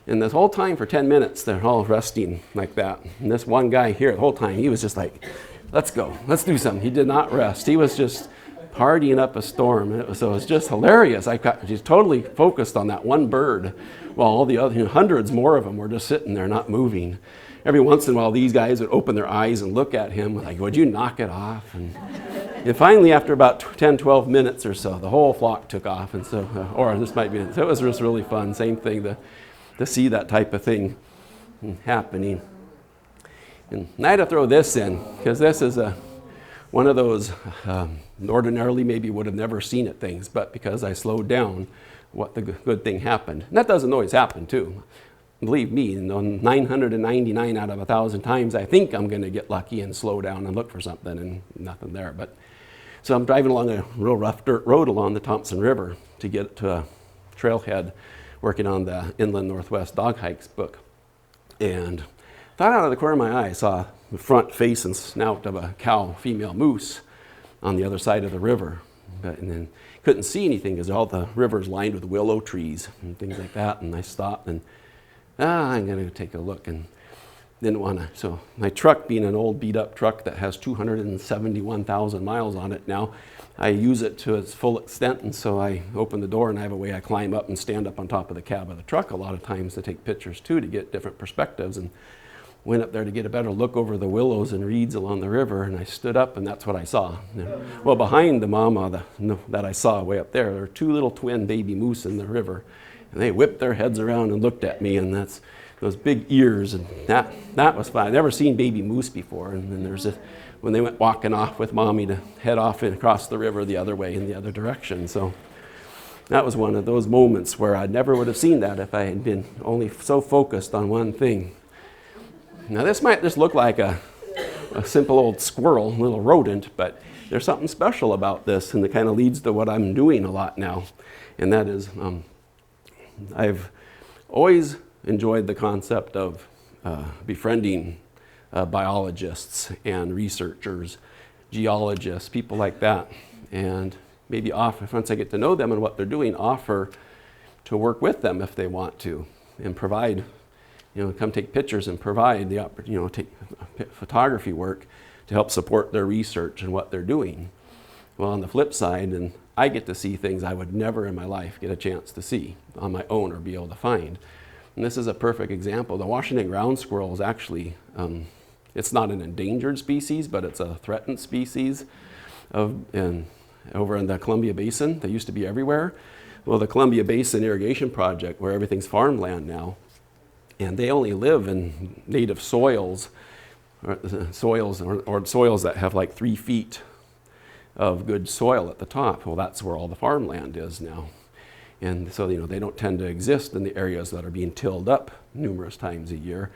[SPEAKER 1] and this whole time for 10 minutes, they're all resting like that. And this one guy here, the whole time, he was just like, let's go, let's do something. He did not rest. He was just partying up a storm. And so it was just hilarious. He's totally focused on that one bird, while all the other, hundreds more of them were just sitting there not moving. Every once in a while, these guys would open their eyes and look at him like, would you knock it off? And And finally, after about 10, 12 minutes or so, the whole flock took off. And so, or this might be, so it was just really fun. Same thing to see that type of thing happening. And I had to throw this in because this is one of those ordinarily maybe would have never seen it things, but because I slowed down, what the good thing happened. And that doesn't always happen too. Believe me, 999 out of 1,000 times, I think I'm going to get lucky and slow down and look for something, and nothing there. But so I'm driving along a real rough dirt road along the Thompson River to get to a trailhead, working on the Inland Northwest Dog Hikes book, and thought out of the corner of my eye, I saw the front face and snout of a cow female moose on the other side of the river, and then couldn't see anything because all the river's lined with willow trees and things like that. And I stopped and I'm going to take a look, and didn't want to. So my truck, being an old beat up truck that has 271,000 miles on it now, I use it to its full extent. And so I open the door and I have a way I climb up and stand up on top of the cab of the truck a lot of times to take pictures too, to get different perspectives. And went up there to get a better look over the willows and reeds along the river, and I stood up, and that's what I saw. Well, behind the mama that I saw way up there are two little twin baby moose in the river, and they whipped their heads around and looked at me, and that's those big ears, and that was fun. I'd never seen baby moose before, and then there's when they went walking off with mommy to head off and across the river the other way in the other direction. So that was one of those moments where I never would have seen that if I had been only so focused on one thing. Now this might just look like a simple old squirrel, little rodent, but there's something special about this, and it kind of leads to what I'm doing a lot now. And that is, I've always enjoyed the concept of befriending biologists and researchers, geologists, people like that, and maybe offer, once I get to know them and what they're doing, offer to work with them if they want to, and provide, come take pictures and provide the take photography work to help support their research and what they're doing. Well, on the flip side, and I get to see things I would never in my life get a chance to see on my own or be able to find. And this is a perfect example. The Washington ground squirrel is actually, it's not an endangered species, but it's a threatened species over in the Columbia Basin. They used to be everywhere. Well, the Columbia Basin Irrigation Project, where everything's farmland now, and they only live in native soils, or soils that have like 3 feet of good soil at the top. Well, that's where all the farmland is now. And so, they don't tend to exist in the areas that are being tilled up numerous times a year.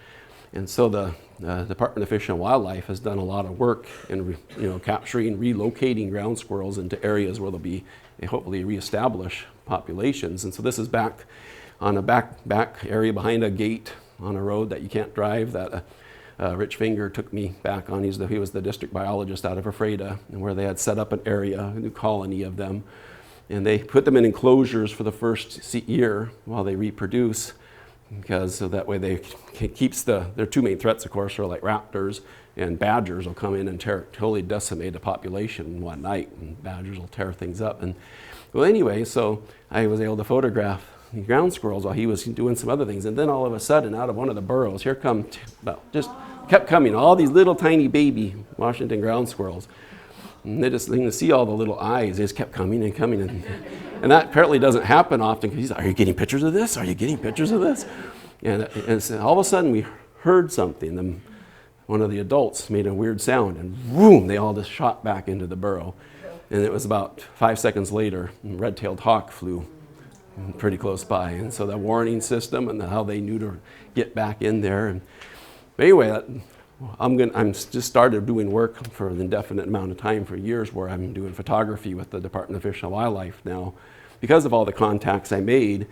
[SPEAKER 1] And so the Department of Fish and Wildlife has done a lot of work in capturing, relocating ground squirrels into areas where they'll be hopefully reestablish populations. And so this is back on a back area behind a gate on a road that you can't drive that Rich Finger took me back on. He was the district biologist out of Ephrata, and where they had set up an area, a new colony of them. And they put them in enclosures for the first year while they reproduce, because so that way they keeps their two main threats, of course, are like raptors, and badgers will come in and totally decimate a population in one night, and badgers will tear things up. And well, anyway, so I was able to photograph the ground squirrels while he was doing some other things, and then all of a sudden, out of one of the burrows, here come just kept coming all these little tiny baby Washington ground squirrels. And they just, see all the little eyes. They just kept coming and coming. And that apparently doesn't happen often, because he's like, are you getting pictures of this? Are you getting pictures of this? And so all of a sudden we heard something. One of the adults made a weird sound, and boom, they all just shot back into the burrow. And it was about 5 seconds later, a red-tailed hawk flew pretty close by. And so the warning system and how they knew to get back in there. But anyway, I'm just started doing work for an indefinite amount of time for years, where I'm doing photography with the Department of Fish and Wildlife now. Because of all the contacts I made,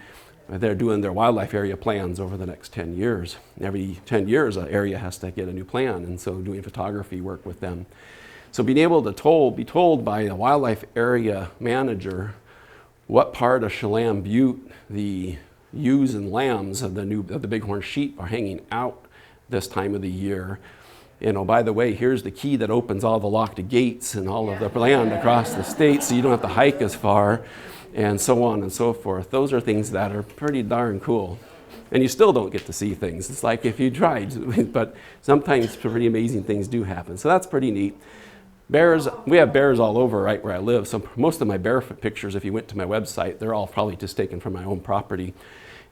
[SPEAKER 1] they're doing their wildlife area plans over the next 10 years. Every 10 years, an area has to get a new plan, and so doing photography work with them. So being able to be told by a wildlife area manager what part of Chelan Butte the ewes and lambs of the bighorn sheep are hanging out this time of the year. By the way, here's the key that opens all the locked gates and all of the land across the state, so you don't have to hike as far, and so on and so forth. Those are things that are pretty darn cool. And you still don't get to see things. It's like if you tried, but sometimes pretty amazing things do happen. So that's pretty neat. Bears, we have bears all over right where I live. So most of my bear pictures, if you went to my website, they're all probably just taken from my own property.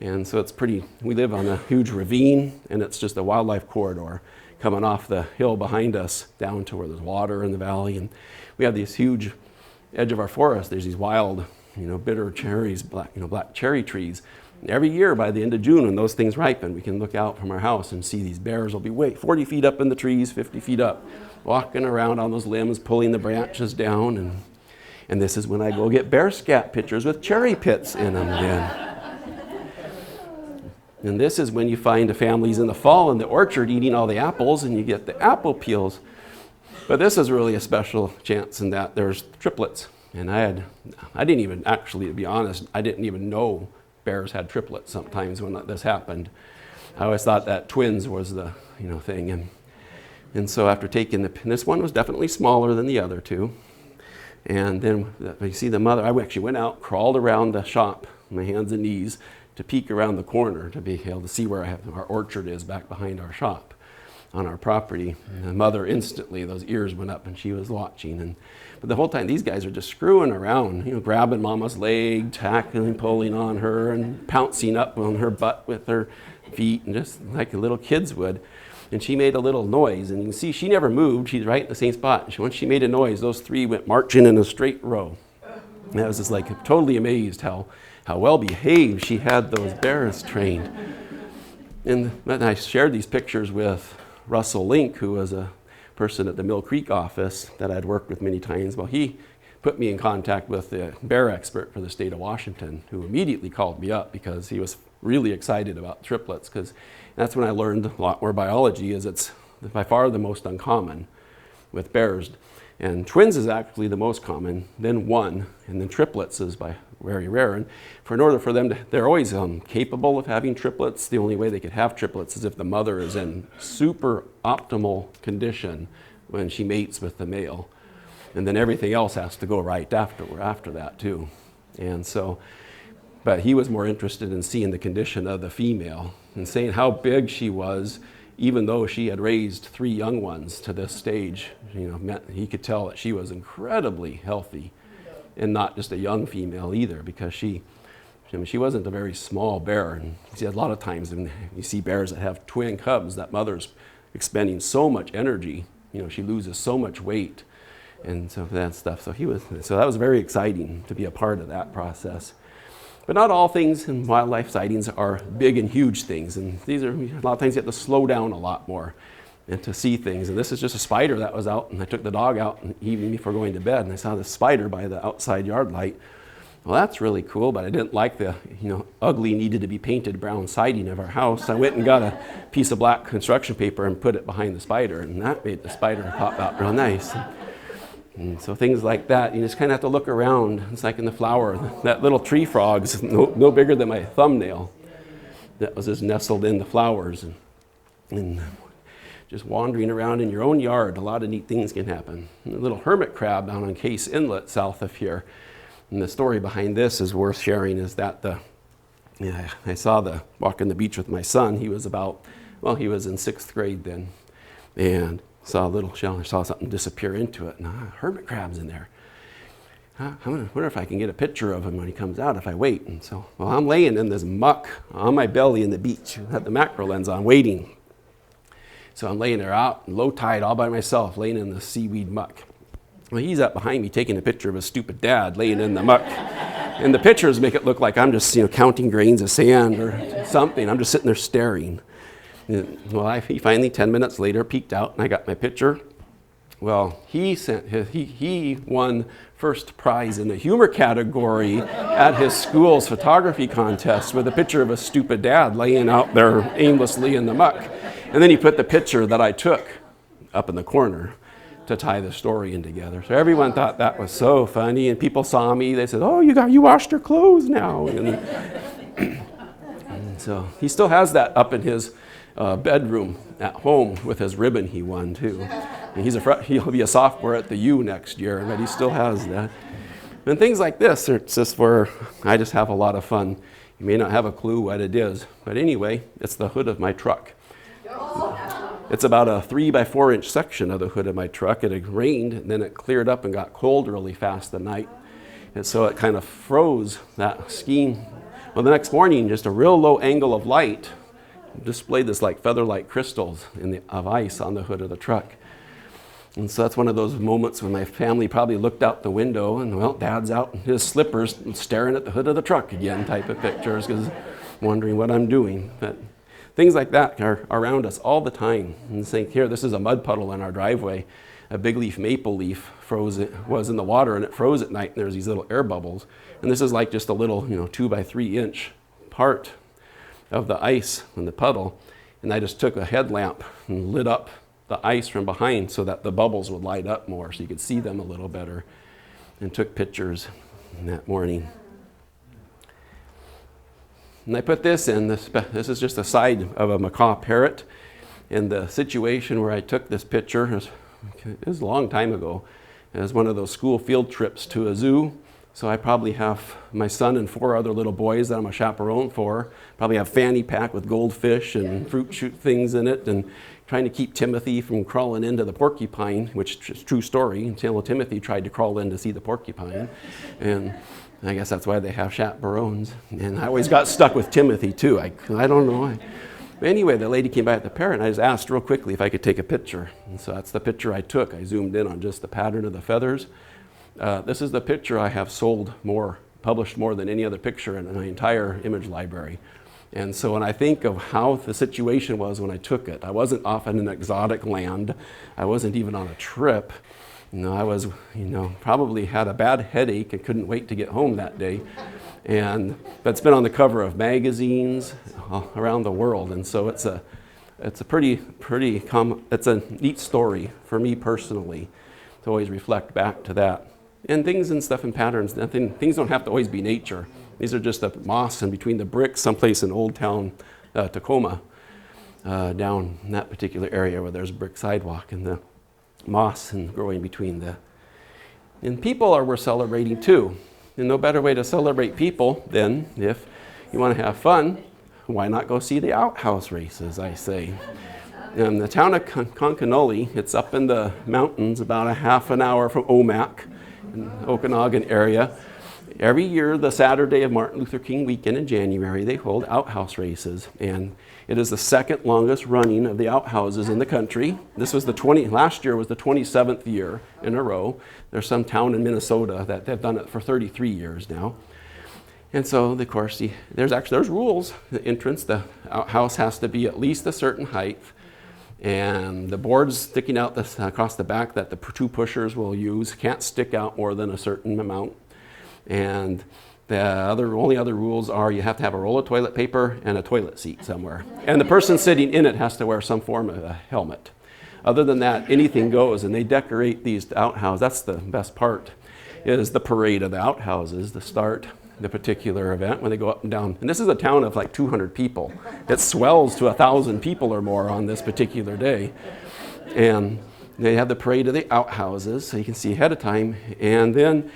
[SPEAKER 1] And so it's pretty, we live on a huge ravine, and it's just a wildlife corridor coming off the hill behind us down to where there's water in the valley. And we have this huge edge of our forest. There's these wild, bitter cherries, black cherry trees. And every year by the end of June, when those things ripen, we can look out from our house and see these bears will be 40 feet up in the trees, 50 feet up, walking around on those limbs, pulling the branches down. And this is when I go get bear scat pictures with cherry pits in them again. And this is when you find the families in the fall in the orchard eating all the apples, and you get the apple peels. But this is really a special chance in that there's triplets. And I didn't even actually, to be honest, I didn't even know bears had triplets sometimes when this happened. I always thought that twins was the thing. And so after taking this one was definitely smaller than the other two. And then you see the mother, I actually went out, crawled around the shop, on my hands and knees, to peek around the corner to be able to see where our orchard is back behind our shop on our property. And the mother instantly, those ears went up and she was watching. But the whole time these guys are just screwing around, grabbing mama's leg, tackling, pulling on her, and pouncing up on her butt with their feet, and just like the little kids would. And she made a little noise, and you can see she never moved. She's right in the same spot. Once she made a noise, those three went marching in a straight row. And I was just like totally amazed how well behaved she had those bears trained. And I shared these pictures with Russell Link, who was a person at the Mill Creek office that I'd worked with many times. Well, he put me in contact with the bear expert for the state of Washington, who immediately called me up because he was really excited about triplets, because that's when I learned a lot more biology, is it's by far the most uncommon with bears. And twins is actually the most common, then one, and then triplets is by very rare. And in order for them to, they're always capable of having triplets. The only way they could have triplets is if the mother is in super optimal condition when she mates with the male. And then everything else has to go right after that too. And so, but he was more interested in seeing the condition of the female and saying how big she was, even though she had raised 3 young ones to this stage. He could tell that she was incredibly healthy, and not just a young female either, because she wasn't a very small bear. And you see a lot of times when you see bears that have twin cubs, that mother's expending so much energy, she loses so much weight, and so that stuff. So that was very exciting to be a part of that process. But not all things in wildlife sightings are big and huge things, and these are a lot of times you have to slow down a lot more and to see things. And this is just a spider that was out, and I took the dog out in the evening before going to bed, and I saw this spider by the outside yard light. Well, that's really cool, but I didn't like the ugly, needed to be painted brown siding of our house. I went and got a piece of black construction paper and put it behind the spider, and that made the spider pop out real nice. And so things like that, you just kind of have to look around. It's like in the flower, that little tree frog's no bigger than my thumbnail that was just nestled in the flowers. And just wandering around in your own yard, a lot of neat things can happen. And a little hermit crab down on Case Inlet south of here. And the story behind this is worth sharing, is that I saw walking the beach with my son. He was in 6th grade then. And saw a little shell, I saw something disappear into it, and hermit crab's in there. I wonder if I can get a picture of him when he comes out if I wait. And so, I'm laying in this muck on my belly in the beach, had the macro lens on, waiting. So I'm laying there out, low tide, all by myself, laying in the seaweed muck. Well, he's up behind me taking a picture of his stupid dad laying in the muck. And the pictures make it look like I'm just counting grains of sand or something. I'm just sitting there staring. Well, he finally, 10 minutes later, peeked out, and I got my picture. Well, he won first prize in the humor category at his school's photography contest with a picture of a stupid dad laying out there aimlessly in the muck. And then he put the picture that I took up in the corner to tie the story in together. So everyone thought that was so funny, and people saw me. They said, "Oh, you washed your clothes now." And so he still has that up in his bedroom at home with his ribbon he won too. And he'll be a sophomore at the U next year, but he still has that. And things like this, it's just where I just have a lot of fun. You may not have a clue what it is, but anyway, it's the hood of my truck. It's about a 3 by 4 inch section of the hood of my truck. It had rained, and then it cleared up and got cold really fast the night. And so it kind of froze that skiing. Well, the next morning, just a real low angle of light displayed this like feather-like crystals of ice on the hood of the truck. And so that's one of those moments when my family probably looked out the window and, well, Dad's out in his slippers staring at the hood of the truck again type of pictures, because wondering what I'm doing. But things like that are around us all the time. And think, here, this is a mud puddle in our driveway. A big leaf maple leaf was in the water, and it froze at night, and there's these little air bubbles. And this is like just a little, 2 by 3 inch part of the ice in the puddle. And I just took a headlamp and lit up the ice from behind so that the bubbles would light up more so you could see them a little better, and took pictures that morning. And I put this in, this is just a side of a macaw parrot. And the situation where I took this picture, it was a long time ago. It was one of those school field trips to a zoo. So I probably have my son and 4 other little boys that I'm a chaperone for. Probably have fanny pack with goldfish and fruit shoot things in it, and trying to keep Timothy from crawling into the porcupine, which is a true story, until Timothy tried to crawl in to see the porcupine. And I guess that's why they have chaperones. And I always got stuck with Timothy too. I don't know why. But anyway, the lady came by at the parrot, and I just asked real quickly if I could take a picture. And so that's the picture I took. I zoomed in on just the pattern of the feathers. This is the picture I have published more than any other picture in my entire image library. And so when I think of how the situation was when I took it, I wasn't off in an exotic land. I wasn't even on a trip. I was, probably had a bad headache and couldn't wait to get home that day. But it's been on the cover of magazines around the world. And so it's a it's a neat story for me personally to always reflect back to that. And things and stuff and patterns, things don't have to always be nature. These are just the moss in between the bricks, someplace in Old Town Tacoma, down in that particular area where there's a brick sidewalk, and the moss and growing between and people we're celebrating too. And no better way to celebrate people than, if you want to have fun, why not go see the outhouse races, I say. In the town of Concanoli, it's up in the mountains about a half an hour from Omak, in the Okanagan area. Every year, the Saturday of Martin Luther King weekend in January, they hold outhouse races. And it is the second longest running of the outhouses in the country. Last year was the 27th year in a row. There's some town in Minnesota that they've done it for 33 years now. And so, of course, there's rules. The entrance, the outhouse has to be at least a certain height. And the boards sticking out across the back that the 2 pushers will use can't stick out more than a certain amount. And the only other rules are you have to have a roll of toilet paper and a toilet seat somewhere. And the person sitting in it has to wear some form of a helmet. Other than that, anything goes. And they decorate these outhouses. That's the best part, is the parade of the outhouses to start the particular event when they go up and down. And this is a town of like 200 people. It swells to 1,000 people or more on this particular day. And they have the parade of the outhouses, so you can see ahead of time. And then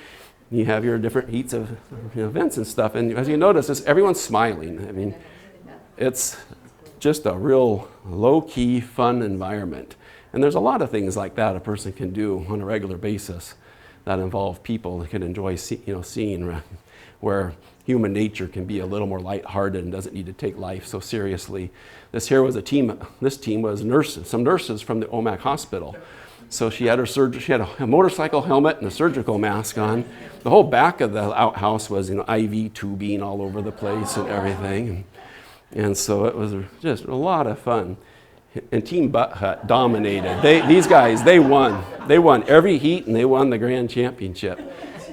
[SPEAKER 1] you have your different heats of events and stuff. And as you notice, everyone's smiling. I mean, it's just a real low-key, fun environment. And there's a lot of things like that a person can do on a regular basis that involve people that can enjoy seeing, where human nature can be a little more lighthearted and doesn't need to take life so seriously. This team was some nurses from the Omak Hospital. So she had a motorcycle helmet and a surgical mask on. The whole back of the outhouse was IV tubing all over the place and everything. And so it was just a lot of fun. And Team Butt Hut dominated. These guys, they won. They won every heat, and they won the grand championship.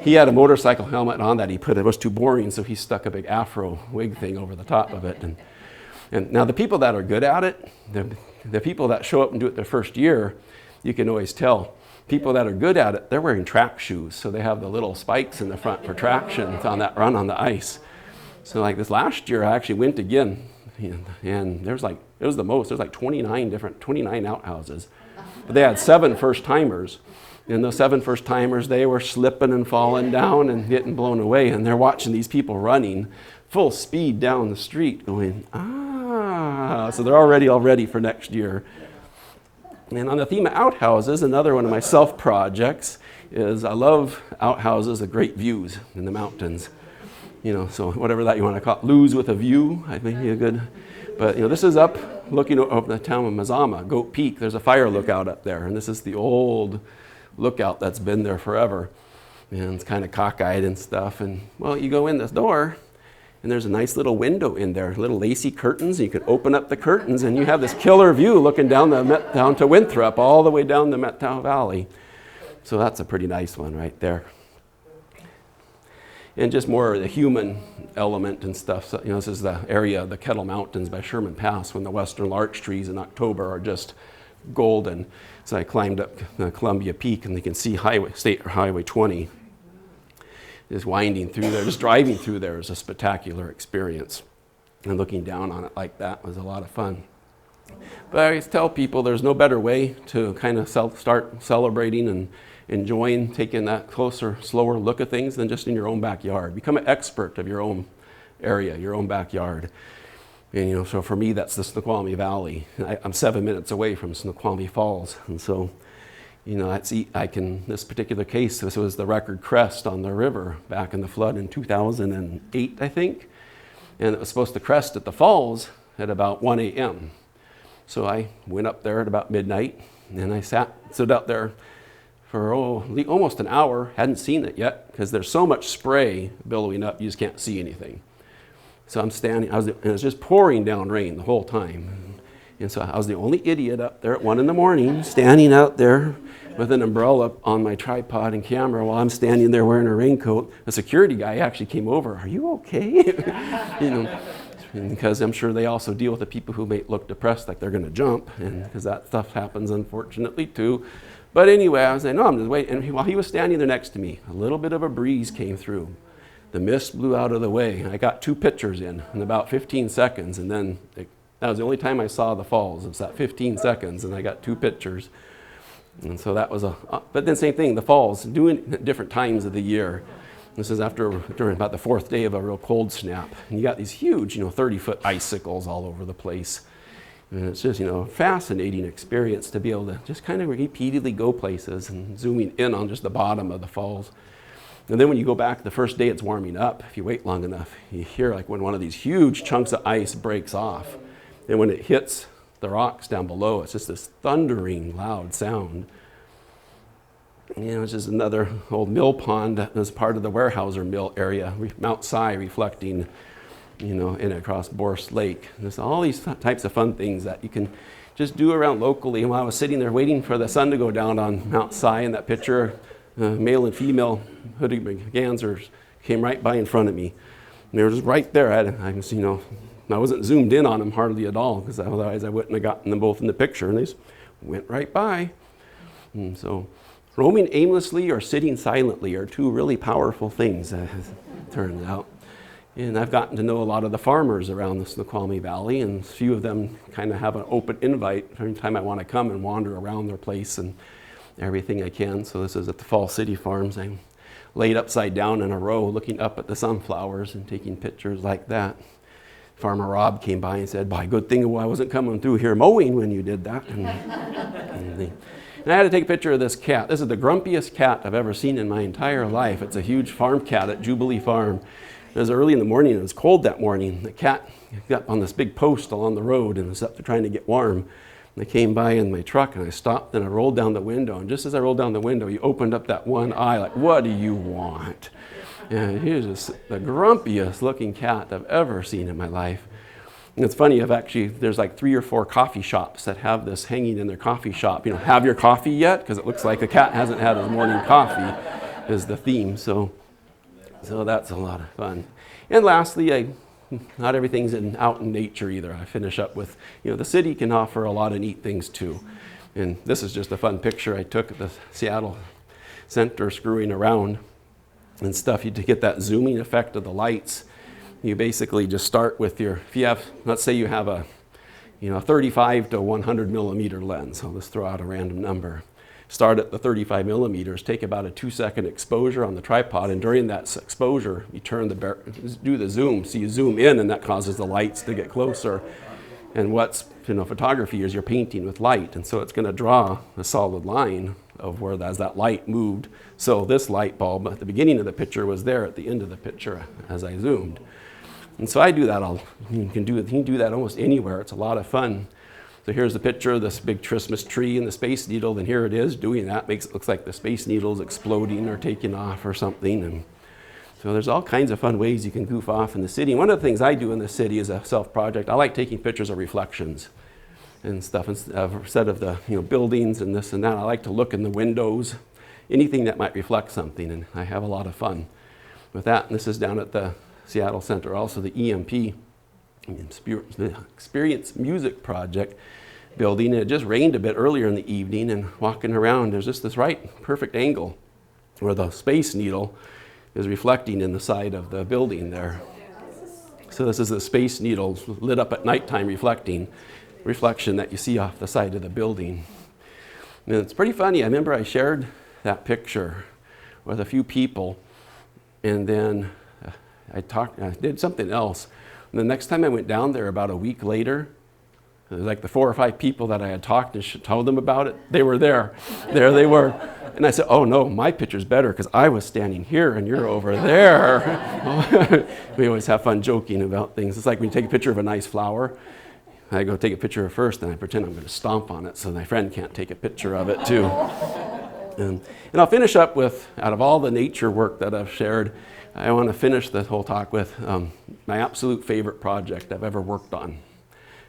[SPEAKER 1] He had a motorcycle helmet on that it was too boring, so he stuck a big afro wig thing over the top of it. And now the people that are good at it, the people that show up and do it their first year, you can always tell. People that are good at it, they're wearing track shoes, so they have the little spikes in the front for traction on that run on the ice. So like this last year, I actually went again, and it was the most. There's like 29 outhouses. But they had 7 first-timers. And those 7 first-timers, they were slipping and falling down and getting blown away. And they're watching these people running full speed down the street going, so they're already all ready for next year. And on the theme of outhouses, another one of my self-projects is I love outhouses with great views in the mountains. So whatever that you want to call it, lose with a view, I think be a good. But this is up looking over the town of Mazama, Goat Peak. There's a fire lookout up there, and this is the old lookout that's been there forever. And it's kind of cockeyed and stuff. And well, you go in this door, and there's a nice little window in there, little lacy curtains. You can open up the curtains, and you have this killer view looking down to Winthrop, all the way down the Methow Valley. So that's a pretty nice one right there. And just more of the human element and stuff. So, this is the area of the Kettle Mountains by Sherman Pass when the western larch trees in October are just golden. So I climbed up Columbia Peak, and you can see State Highway 20 just winding through there. Just driving through there is a spectacular experience. And looking down on it like that was a lot of fun. But I always tell people there's no better way to kind of start celebrating and enjoying taking that closer, slower look at things than just in your own backyard. Become an expert of your own area, your own backyard. And so for me, that's the Snoqualmie Valley. I'm 7 minutes away from Snoqualmie Falls, and so this particular case, this was the record crest on the river back in the flood in 2008, I think, and it was supposed to crest at the falls at about 1 a.m. So I went up there at about midnight, and I stood out there for almost an hour. Hadn't seen it yet because there's so much spray billowing up, you just can't see anything. So I'm standing, and it was just pouring down rain the whole time. And so I was the only idiot up there at 1 a.m, standing out there with an umbrella on my tripod and camera while I'm standing there wearing a raincoat. The security guy actually came over. Are you okay? Because I'm sure they also deal with the people who may look depressed like they're going to jump, and because that stuff happens unfortunately too. But anyway, I was saying, no, I'm just waiting. And while he was standing there next to me, a little bit of a breeze came through. The mist blew out of the way. I got 2 pictures in about 15 seconds, and then that was the only time I saw the falls. It was that 15 seconds, and I got 2 pictures. And so that was but then same thing, the falls, doing at different times of the year. This is during about the 4th day of a real cold snap. And you got these huge, 30-foot icicles all over the place. And it's just, a fascinating experience to be able to just kind of repeatedly go places and zooming in on just the bottom of the falls. And then when you go back the first day, it's warming up. If you wait long enough, you hear like when one of these huge chunks of ice breaks off. And when it hits the rocks down below, it's just this thundering, loud sound. It's just another old mill pond that was part of the Weyerhaeuser Mill area, Mount Si reflecting, in across Bourse Lake. There's all these types of fun things that you can just do around locally. And while I was sitting there waiting for the sun to go down on Mount Si in that picture, male and female hooded gansers came right by in front of me. And they were just right there. I wasn't zoomed in on them hardly at all, because otherwise I wouldn't have gotten them both in the picture. And they just went right by. And so roaming aimlessly or sitting silently are 2 really powerful things, as it turns out. And I've gotten to know a lot of the farmers around the Snoqualmie Valley, and a few of them kind of have an open invite every time I want to come and wander around their place and everything I can. So this is at the Fall City Farms. I'm laid upside down in a row looking up at the sunflowers and taking pictures like that. Farmer Rob came by and said, "By good thing I wasn't coming through here mowing when you did that." And I had to take a picture of this cat. This is the grumpiest cat I've ever seen in my entire life. It's a huge farm cat at Jubilee Farm. It was early in the morning. It was cold that morning. The cat got on this big post along the road and was up there trying to get warm. And I came by in my truck, and I stopped, and I rolled down the window. And just as I rolled down the window, he opened up that one eye like, "What do you want?" And he was just the grumpiest looking cat I've ever seen in my life. And it's funny, there's like 3 or 4 coffee shops that have this hanging in their coffee shop. Have your coffee yet? Because it looks like the cat hasn't had his morning coffee is the theme. So that's a lot of fun. And lastly, not everything's out in nature either. I finish up with, the city can offer a lot of neat things too. And this is just a fun picture I took at the Seattle Center screwing around and stuff. To get that zooming effect of the lights, you basically just start with let's say you have a 35 to 100 millimeter lens. I'll just throw out a random number. Start at the 35 millimeters, take about a 2-second exposure on the tripod, and during that exposure, you do the zoom. So you zoom in, and that causes the lights to get closer. And what's photography is you're painting with light, and so it's going to draw a solid line of where as that light moved. So this light bulb at the beginning of the picture was there at the end of the picture as I zoomed. And so I do that you can do that almost anywhere. It's a lot of fun. So here's the picture of this big Christmas tree and the Space Needle, and here it is doing that. Makes it look like the Space Needle's exploding or taking off or something. And so there's all kinds of fun ways you can goof off in the city. And one of the things I do in the city is a self-project. I like taking pictures of reflections and stuff instead of the buildings and this and that. I like to look in the windows, anything that might reflect something, and I have a lot of fun with that. And this is down at the Seattle Center, also the EMP, Experience Music Project building. And it just rained a bit earlier in the evening, and walking around, there's just this right perfect angle where the Space Needle is reflecting in the side of the building there. So this is the Space Needle lit up at nighttime reflection that you see off the side of the building. And it's pretty funny. I remember I shared that picture with a few people, and then I did something else. And the next time I went down there about a week later, like the 4 or 5 people that I had talked and told them about it, they were there. There they were. And I said, oh no, my picture's better because I was standing here and you're over there. We always have fun joking about things. It's like when you take a picture of a nice flower, I go take a picture of it first and I pretend I'm going to stomp on it so my friend can't take a picture of it too. And I'll finish up with, out of all the nature work that I've shared, I want to finish the whole talk with my absolute favorite project I've ever worked on.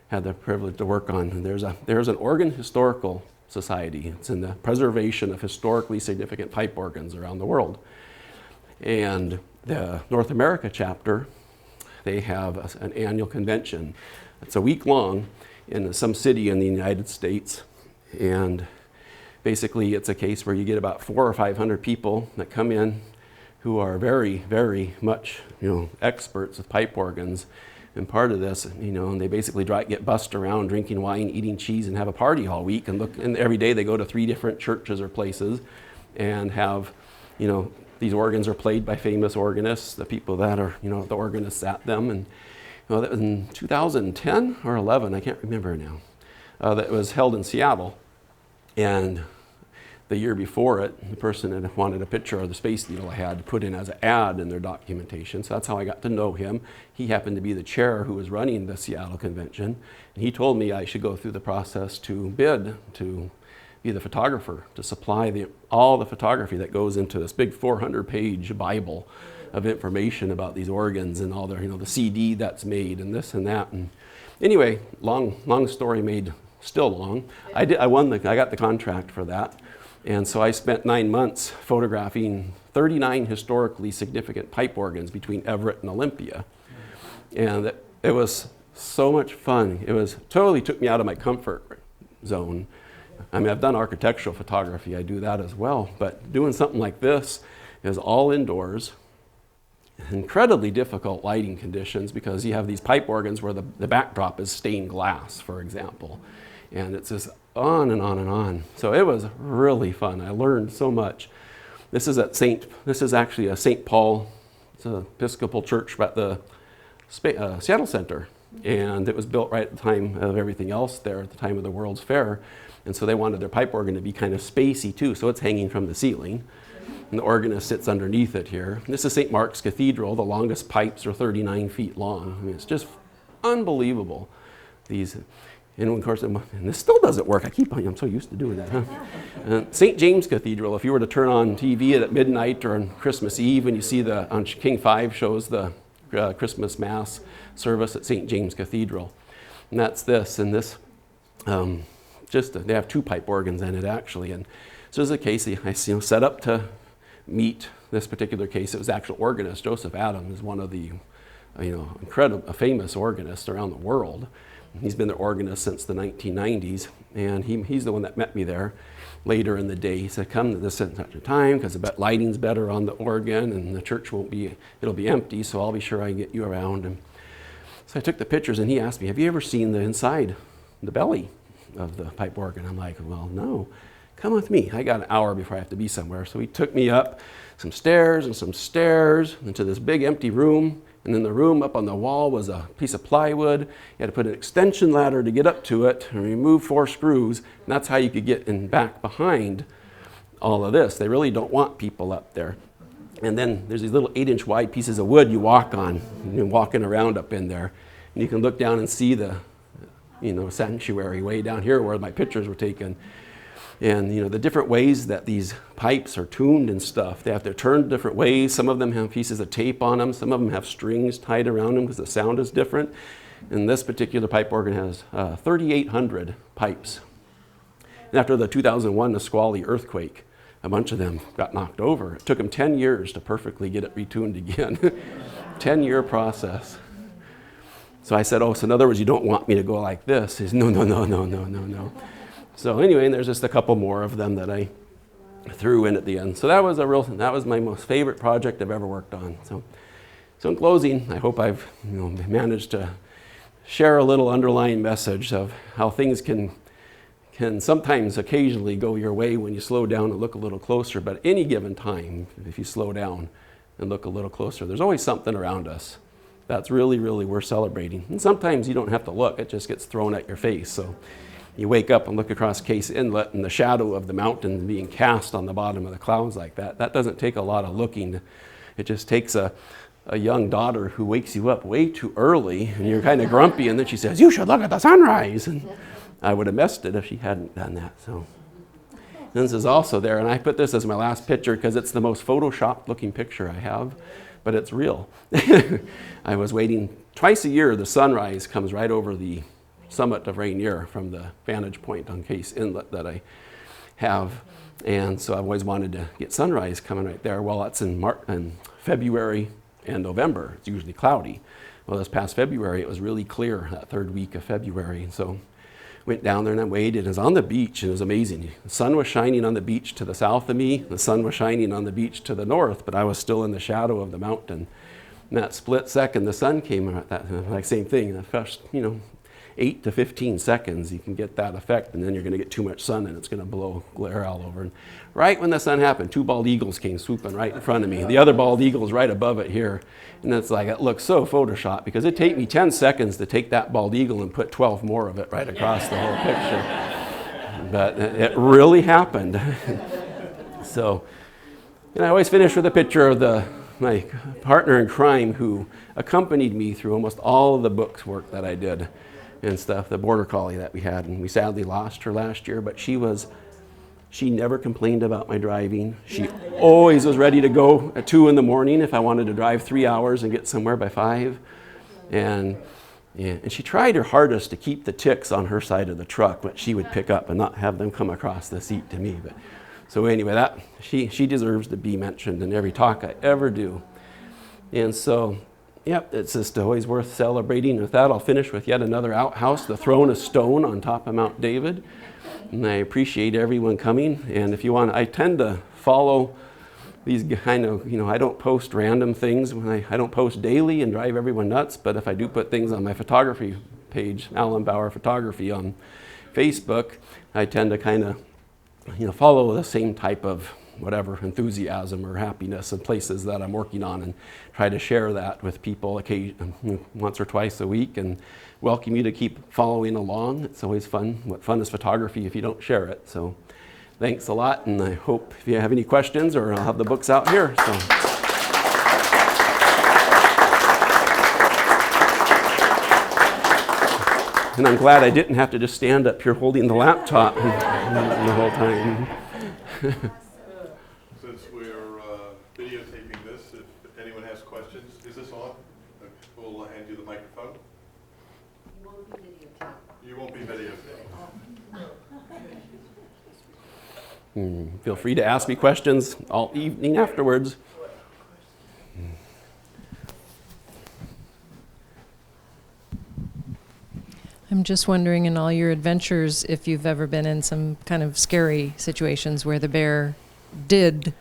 [SPEAKER 1] Had the privilege to work on. And there's an organ historical society. It's in the preservation of historically significant pipe organs around the world. And the North America chapter, they have an annual convention. It's a week long in some city in the United States. And basically it's a case where you get about 400 or 500 people that come in who are very, very much, experts with pipe organs. And part of this, and they basically get bussed around drinking wine, eating cheese, and have a party all week. And every day they go to 3 different churches or places and have, these organs are played by famous organists, the people that are, the organists at them. And that was in 2010 or 11, I can't remember now, that was held in Seattle. And the year before it, the person had wanted a picture of the Space Needle I had put in as an ad in their documentation. So that's how I got to know him. He happened to be the chair who was running the Seattle convention. And he told me I should go through the process to bid to be the photographer, to supply all the photography that goes into this big 400-page Bible of information about these organs and all their, the CD that's made and this and that. And anyway, long story made still long. I got the contract for that. And so I spent 9 months photographing 39 historically significant pipe organs between Everett and Olympia. And it was so much fun. Totally took me out of my comfort zone. I mean, I've done architectural photography. I do that as well. But doing something like this is all indoors. Incredibly difficult lighting conditions because you have these pipe organs where the backdrop is stained glass, for example. And it's just on and on and on. So it was really fun. I learned so much. This is actually a St. Paul, it's an Episcopal church at the Seattle Center. And it was built right at the time of everything else there, at the time of the World's Fair. And so they wanted their pipe organ to be kind of spacey too, so it's hanging from the ceiling. And the organist sits underneath it here. This is St. Mark's Cathedral. The longest pipes are 39 feet long. I mean, it's just unbelievable. And of course, and this still doesn't work. I'm so used to doing that, huh? St. James Cathedral, if you were to turn on TV at midnight or on Christmas Eve, and you see on King 5 shows the Christmas Mass service at St. James Cathedral. And that's this, and this, they have 2 pipe organs in it actually. And so there's a case I set up to meet this particular case. It was the actual organist. Joseph Adams is one of the incredible, famous organists around the world. He's been the organist since the 1990s, and he's the one that met me there later in the day. He said, come to this at such a time because the lighting's better on the organ and the church it'll be empty, so I'll be sure I can get you around. And so I took the pictures, and he asked me, have you ever seen the inside, the belly of the pipe organ? I'm like, well, no. Come with me. I got an hour before I have to be somewhere. So he took me up some stairs into this big empty room. And in the room up on the wall was a piece of plywood. You had to put an extension ladder to get up to it and remove 4 screws. And that's how you could get in back behind all of this. They really don't want people up there. And then there's these little 8-inch wide pieces of wood you walk on, and you're walking around up in there. And you can look down and see the, sanctuary way down here where my pictures were taken. And, the different ways that these pipes are tuned and stuff. They have to turn different ways. Some of them have pieces of tape on them. Some of them have strings tied around them because the sound is different. And this particular pipe organ has 3,800 pipes. And after the 2001 Nisqually earthquake, a bunch of them got knocked over. It took them 10 years to perfectly get it retuned again. 10-year process. So I said, so in other words, you don't want me to go like this. He said, no. So anyway, and there's just a couple more of them that I threw in at the end. So that was my most favorite project I've ever worked on. So in closing, I hope I've managed to share a little underlying message of how things can sometimes occasionally go your way when you slow down and look a little closer. But at any given time, if you slow down and look a little closer, there's always something around us that's really, really worth celebrating. And sometimes you don't have to look, it just gets thrown at your face. So you wake up and look across Case Inlet and the shadow of the mountain being cast on the bottom of the clouds like that. That doesn't take a lot of looking. It just takes a young daughter who wakes you up way too early and you're kind of grumpy, and then she says, "You should look at the sunrise." And I would have missed it if she hadn't done that. So and this is also there, and I put this as my last picture because it's the most photoshopped looking picture I have, but it's real. I was waiting twice a year. The sunrise comes right over the summit of Rainier from the vantage point on Case Inlet that I have. And so I've always wanted to get sunrise coming right there. Well, that's in February and November. It's usually cloudy. Well, this past February, it was really clear, that third week of February. So went down there and I waited. It was on the beach, and it was amazing. The sun was shining on the beach to the south of me. The sun was shining on the beach to the north, but I was still in the shadow of the mountain. In that split second, the sun came out, same thing. The first, 8 to 15 seconds, you can get that effect, and then you're going to get too much sun and it's going to blow glare all over. And right when the sun happened, 2 bald eagles came swooping right in front of me. The other bald eagle's right above it here. And it's like, it looks so photoshopped because it'd take me 10 seconds to take that bald eagle and put 12 more of it right across the whole picture. But it really happened. So, and I always finish with a picture of my partner in crime who accompanied me through almost all of the books work that I did and stuff, the border collie that we had, and we sadly lost her last year, but she never complained about my driving. She always was ready to go at 2 in the morning if I wanted to drive 3 hours and get somewhere by 5. And she tried her hardest to keep the ticks on her side of the truck, but she would pick up and not have them come across the seat to me. But so anyway, she deserves to be mentioned in every talk I ever do. And so, yep, it's just always worth celebrating. With that, I'll finish with yet another outhouse, the throne of stone on top of Mount David. And I appreciate everyone coming. And if you want, I tend to follow these kind of, I don't post random things. I don't post daily and drive everyone nuts, but if I do put things on my photography page, Alan Bauer Photography on Facebook, I tend to kind of, follow the same type of whatever enthusiasm or happiness in places that I'm working on, and try to share that with people once or twice a week, and welcome you to keep following along. It's always fun. What fun is photography if you don't share it? So thanks a lot, and I hope if you have any questions, or I'll have the books out here. So. And I'm glad I didn't have to just stand up here holding the laptop the whole time.
[SPEAKER 3] Since we're videotaping this, if anyone has questions, is this on? We'll hand you the microphone. You won't be videotaped.
[SPEAKER 1] Feel free to ask me questions all evening afterwards.
[SPEAKER 4] I'm just wondering, in all your adventures, if you've ever been in some kind of scary situations where the bear did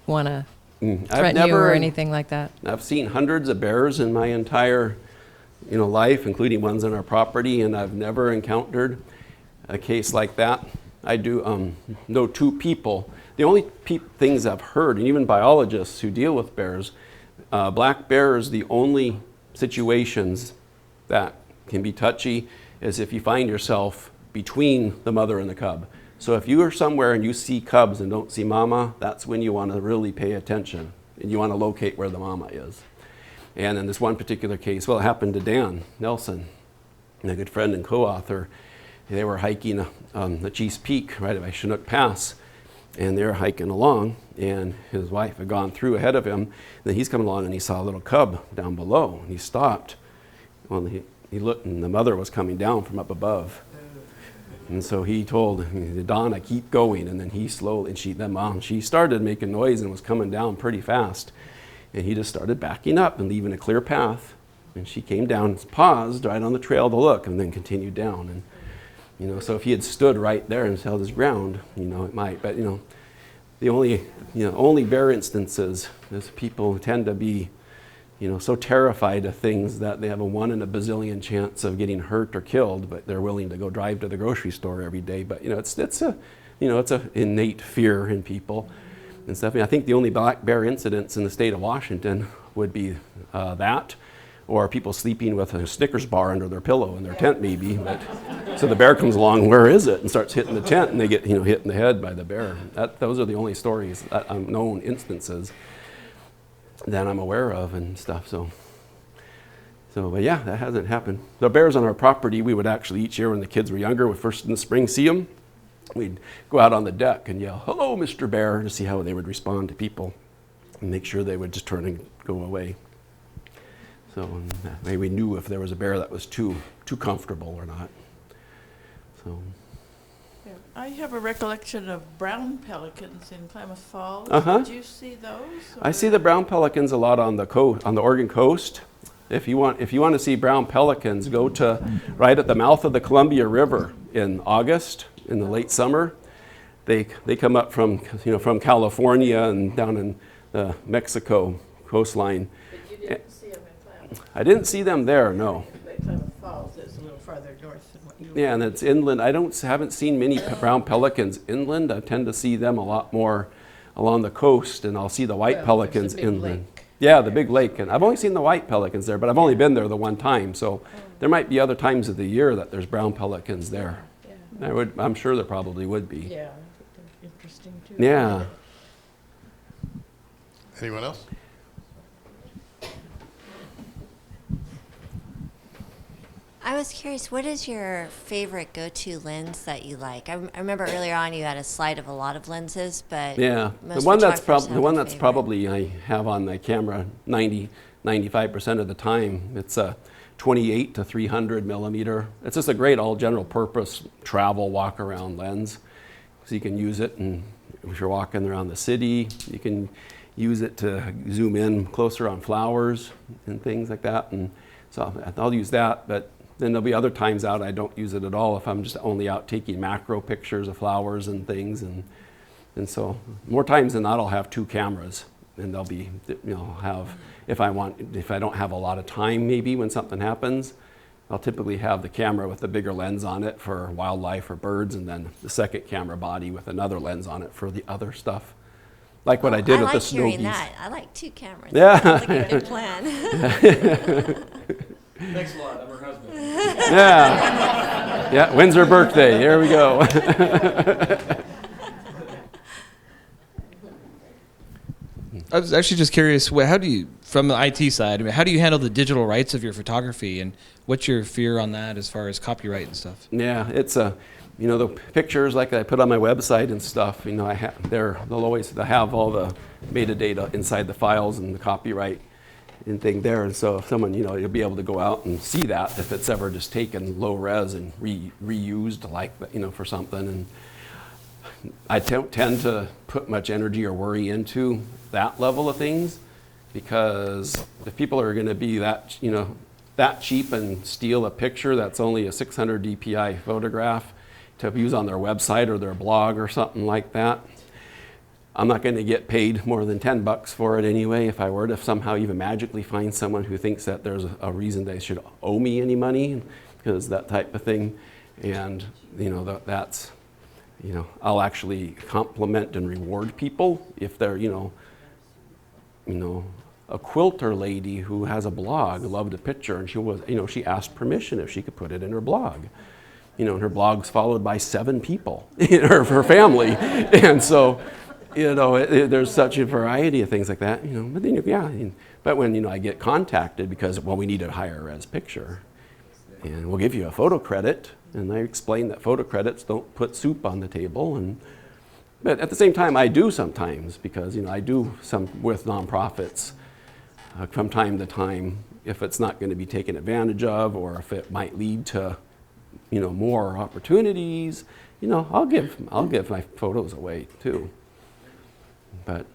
[SPEAKER 4] want to threaten you or anything like that.
[SPEAKER 1] I've seen hundreds of bears in my entire life, including ones on our property, and I've never encountered a case like that. I do know 2 people. The only things I've heard, and even biologists who deal with bears, Black bear is the only situations that can be touchy is if you find yourself between the mother and the cub. So if you are somewhere and you see cubs and don't see mama, that's when you want to really pay attention and you want to locate where the mama is. And in this one particular case, well, it happened to Dan Nelson, a good friend and co-author. They were hiking the Cheese Peak right by Chinook Pass, and they were hiking along, and his wife had gone through ahead of him. And then he's coming along, and he saw a little cub down below, and he stopped. Well, he looked, and the mother was coming down from up above. And so he told Donna, keep going, and then he slowly, and she started making noise and was coming down pretty fast. And he just started backing up and leaving a clear path. And she came down, paused right on the trail to look, and then continued down. And so if he had stood right there and held his ground, it might. But the only bear instances is people tend to be, so terrified of things that they have a 1 in a bazillion chance of getting hurt or killed, but they're willing to go drive to the grocery store every day. But it's a innate fear in people and stuff. I think the only black bear incidents in the state of Washington would be that, or people sleeping with a Snickers bar under their pillow in their tent, maybe. But so the bear comes along, where is it? And starts hitting the tent, and they get hit in the head by the bear. Those are the only stories, known instances that I'm aware of and stuff. But yeah, that hasn't happened. The bears on our property, we would actually each year when the kids were younger, first in the spring see them, we'd go out on the deck and yell, "Hello, Mr. Bear," to see how they would respond to people and make sure they would just turn and go away. So that way we knew if there was a bear that was too comfortable or not. So.
[SPEAKER 5] I have a recollection of brown pelicans in Klamath Falls.
[SPEAKER 1] Uh-huh.
[SPEAKER 5] Did you see those?
[SPEAKER 1] I see the brown pelicans a lot on the Oregon coast. If you want to see brown pelicans, go to right at the mouth of the Columbia River in August, in the late summer. They come up from California and down in the Mexico coastline.
[SPEAKER 5] But you didn't see them in Klamath.
[SPEAKER 1] I didn't see them there, no.
[SPEAKER 5] But Klamath Falls is a little farther north than what you
[SPEAKER 1] Yeah, and it's inland. I haven't seen many brown pelicans inland. I tend to see them a lot more along the coast, and I'll see the white pelicans inland.
[SPEAKER 5] Lake.
[SPEAKER 1] Yeah, the big lake. And I've only seen the white pelicans there, but I've only been there the one time. So there might be other times of the year that there's brown pelicans there.
[SPEAKER 5] Yeah.
[SPEAKER 1] I'm sure there probably would be.
[SPEAKER 5] Yeah, they're interesting too.
[SPEAKER 1] Yeah.
[SPEAKER 3] Anyone else?
[SPEAKER 6] I was curious, what is your favorite go-to lens that you like? I remember earlier on you had a slide of a lot of lenses, but
[SPEAKER 1] Yeah, the one that's probably I have on my camera 95% of the time. It's a 28 to 300 millimeter. It's just a great all general purpose travel walk around lens. So you can use it, and if you're walking around the city, you can use it to zoom in closer on flowers and things like that. And so I'll use that, but then there'll be other times out I don't use it at all if I'm just only out taking macro pictures of flowers and things. And so more times than not I'll have 2 cameras, and they'll be, if I don't have a lot of time maybe when something happens, I'll typically have the camera with the bigger lens on it for wildlife or birds, and then the second camera body with another lens on it for the other stuff. Like what I did with the snow geese.
[SPEAKER 6] That. I like 2 cameras.
[SPEAKER 1] Yeah.
[SPEAKER 6] That's like a good plan.
[SPEAKER 7] Thanks a lot. I'm her husband.
[SPEAKER 1] Yeah. Yeah. When's her birthday? Here we go.
[SPEAKER 7] I was actually just curious, how do you, from the IT side, how do you handle the digital rights of your photography, and what's your fear on that as far as copyright and stuff?
[SPEAKER 1] Yeah, it's the pictures like I put on my website and stuff. They'll have all the metadata inside the files and the copyright and thing there. And so if someone, you'll be able to go out and see that if it's ever just taken low res and reused for something. And I don't tend to put much energy or worry into that level of things, because if people are going to be that cheap and steal a picture that's only a 600 DPI photograph to use on their website or their blog or something like that, I'm not going to get paid more than $10 for it anyway. If I were to somehow even magically find someone who thinks that there's a reason they should owe me any money, because that type of thing, and that's I'll actually compliment and reward people if they're a quilter lady who has a blog loved a picture, and she asked permission if she could put it in her blog. And her blog's followed by 7 people in her family, and so there's such a variety of things like that. But then but when I get contacted because we need a higher res picture, and we'll give you a photo credit, and I explain that photo credits don't put soup on the table, but at the same time I do sometimes, because I do some with nonprofits from time to time, if it's not going to be taken advantage of, or if it might lead to more opportunities, I'll give my photos away too. But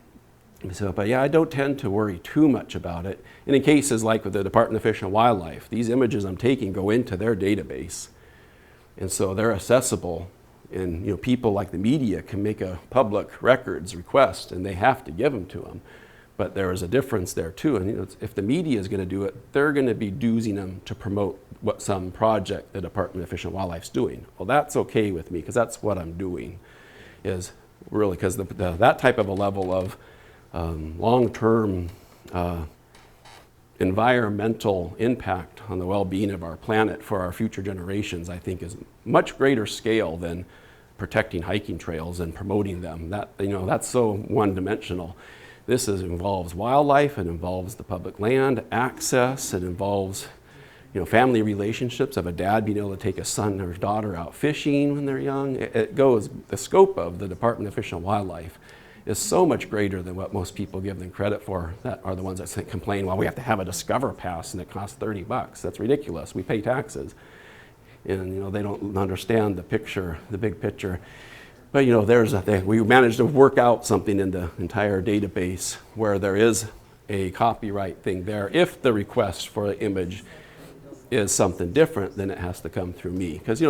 [SPEAKER 1] yeah, I don't tend to worry too much about it. And in cases like with the Department of Fish and Wildlife, these images I'm taking go into their database, and so they're accessible. And people like the media can make a public records request, and they have to give them to them. But there is a difference there too. And if the media is going to do it, they're going to be using them to promote some project the Department of Fish and Wildlife is doing. Well, that's okay with me, because that's what I'm doing. Is really because that type of a level of long-term environmental impact on the well-being of our planet for our future generations, I think, is much greater scale than protecting hiking trails and promoting them. That's so one-dimensional. This involves wildlife, it involves the public land, access, it involves family relationships of a dad being able to take a son or daughter out fishing when they're young. The scope of the Department of Fish and Wildlife is so much greater than what most people give them credit for. That are the ones that complain, well, we have to have a Discover Pass and it costs $30. That's ridiculous. We pay taxes. And they don't understand the picture, the big picture. But there's a thing. We managed to work out something in the entire database where there is a copyright thing there. If the request for the image is something different, then it has to come through me. Because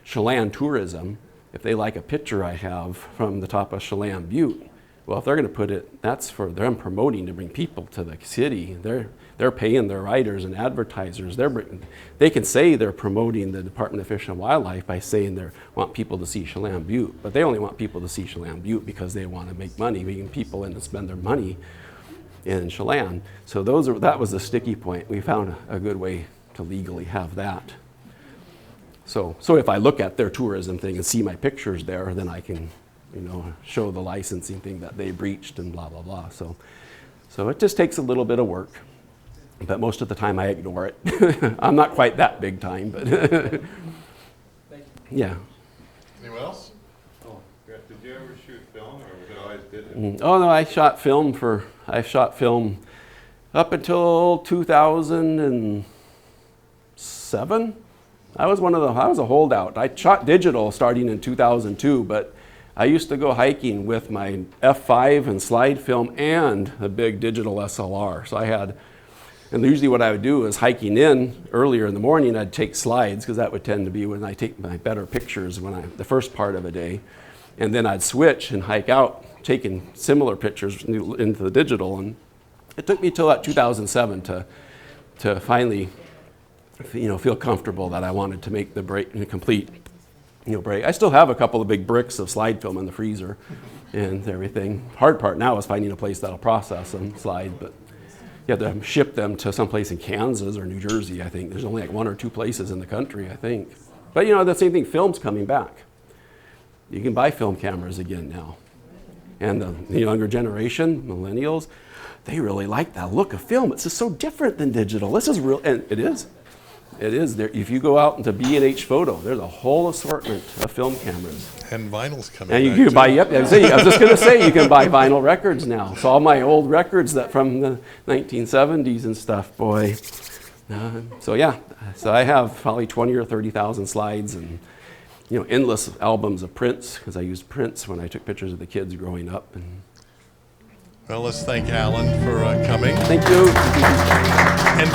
[SPEAKER 1] Chelan Tourism, if they like a picture I have from the top of Chelan Butte, well, if they're going to put it, that's for them promoting to bring people to the city. They're paying their writers and advertisers. They can say they're promoting the Department of Fish and Wildlife by saying they want people to see Chelan Butte, but they only want people to see Chelan Butte because they want to make money, bringing people in to spend their money in Chelan. So that was the sticky point. We found a good way to legally have that. So if I look at their tourism thing and see my pictures there, then I can, show the licensing thing that they breached and blah, blah, blah. So it just takes a little bit of work, but most of the time I ignore it. I'm not quite that big time, but yeah.
[SPEAKER 3] Anyone else? Oh, did you ever shoot film, or was it always digital?
[SPEAKER 1] Oh no, I shot film up until 2007. I was a holdout. I shot digital starting in 2002, but I used to go hiking with my F5 and slide film and a big digital SLR. So and usually what I would do is hiking in earlier in the morning, I'd take slides, because that would tend to be when I take my better pictures the first part of a day. And then I'd switch and hike out, taking similar pictures into the digital. And it took me till about 2007 to finally feel comfortable that I wanted to make the complete break. I still have a couple of big bricks of slide film in the freezer and everything. Hard part now is finding a place that'll process them, slide, but you have to ship them to someplace in Kansas or New Jersey, I think. There's only like 1 or 2 places in the country, I think. But the same thing, film's coming back. You can buy film cameras again now. And the younger generation, millennials, they really like that look of film. It's just so different than digital. This is real, and it is. It is. There, if you go out into B&H Photo, there's a whole assortment of film cameras.
[SPEAKER 3] And vinyl's coming
[SPEAKER 1] And you
[SPEAKER 3] back,
[SPEAKER 1] can
[SPEAKER 3] too.
[SPEAKER 1] buy, I was just going to say, you can buy vinyl records now. So all my old records from the 1970s and stuff, boy. So I have probably 20 or 30,000 slides and endless albums of prints, because I used prints when I took pictures of the kids growing up.
[SPEAKER 3] Well, let's thank Alan for coming.
[SPEAKER 1] Thank you.
[SPEAKER 3] And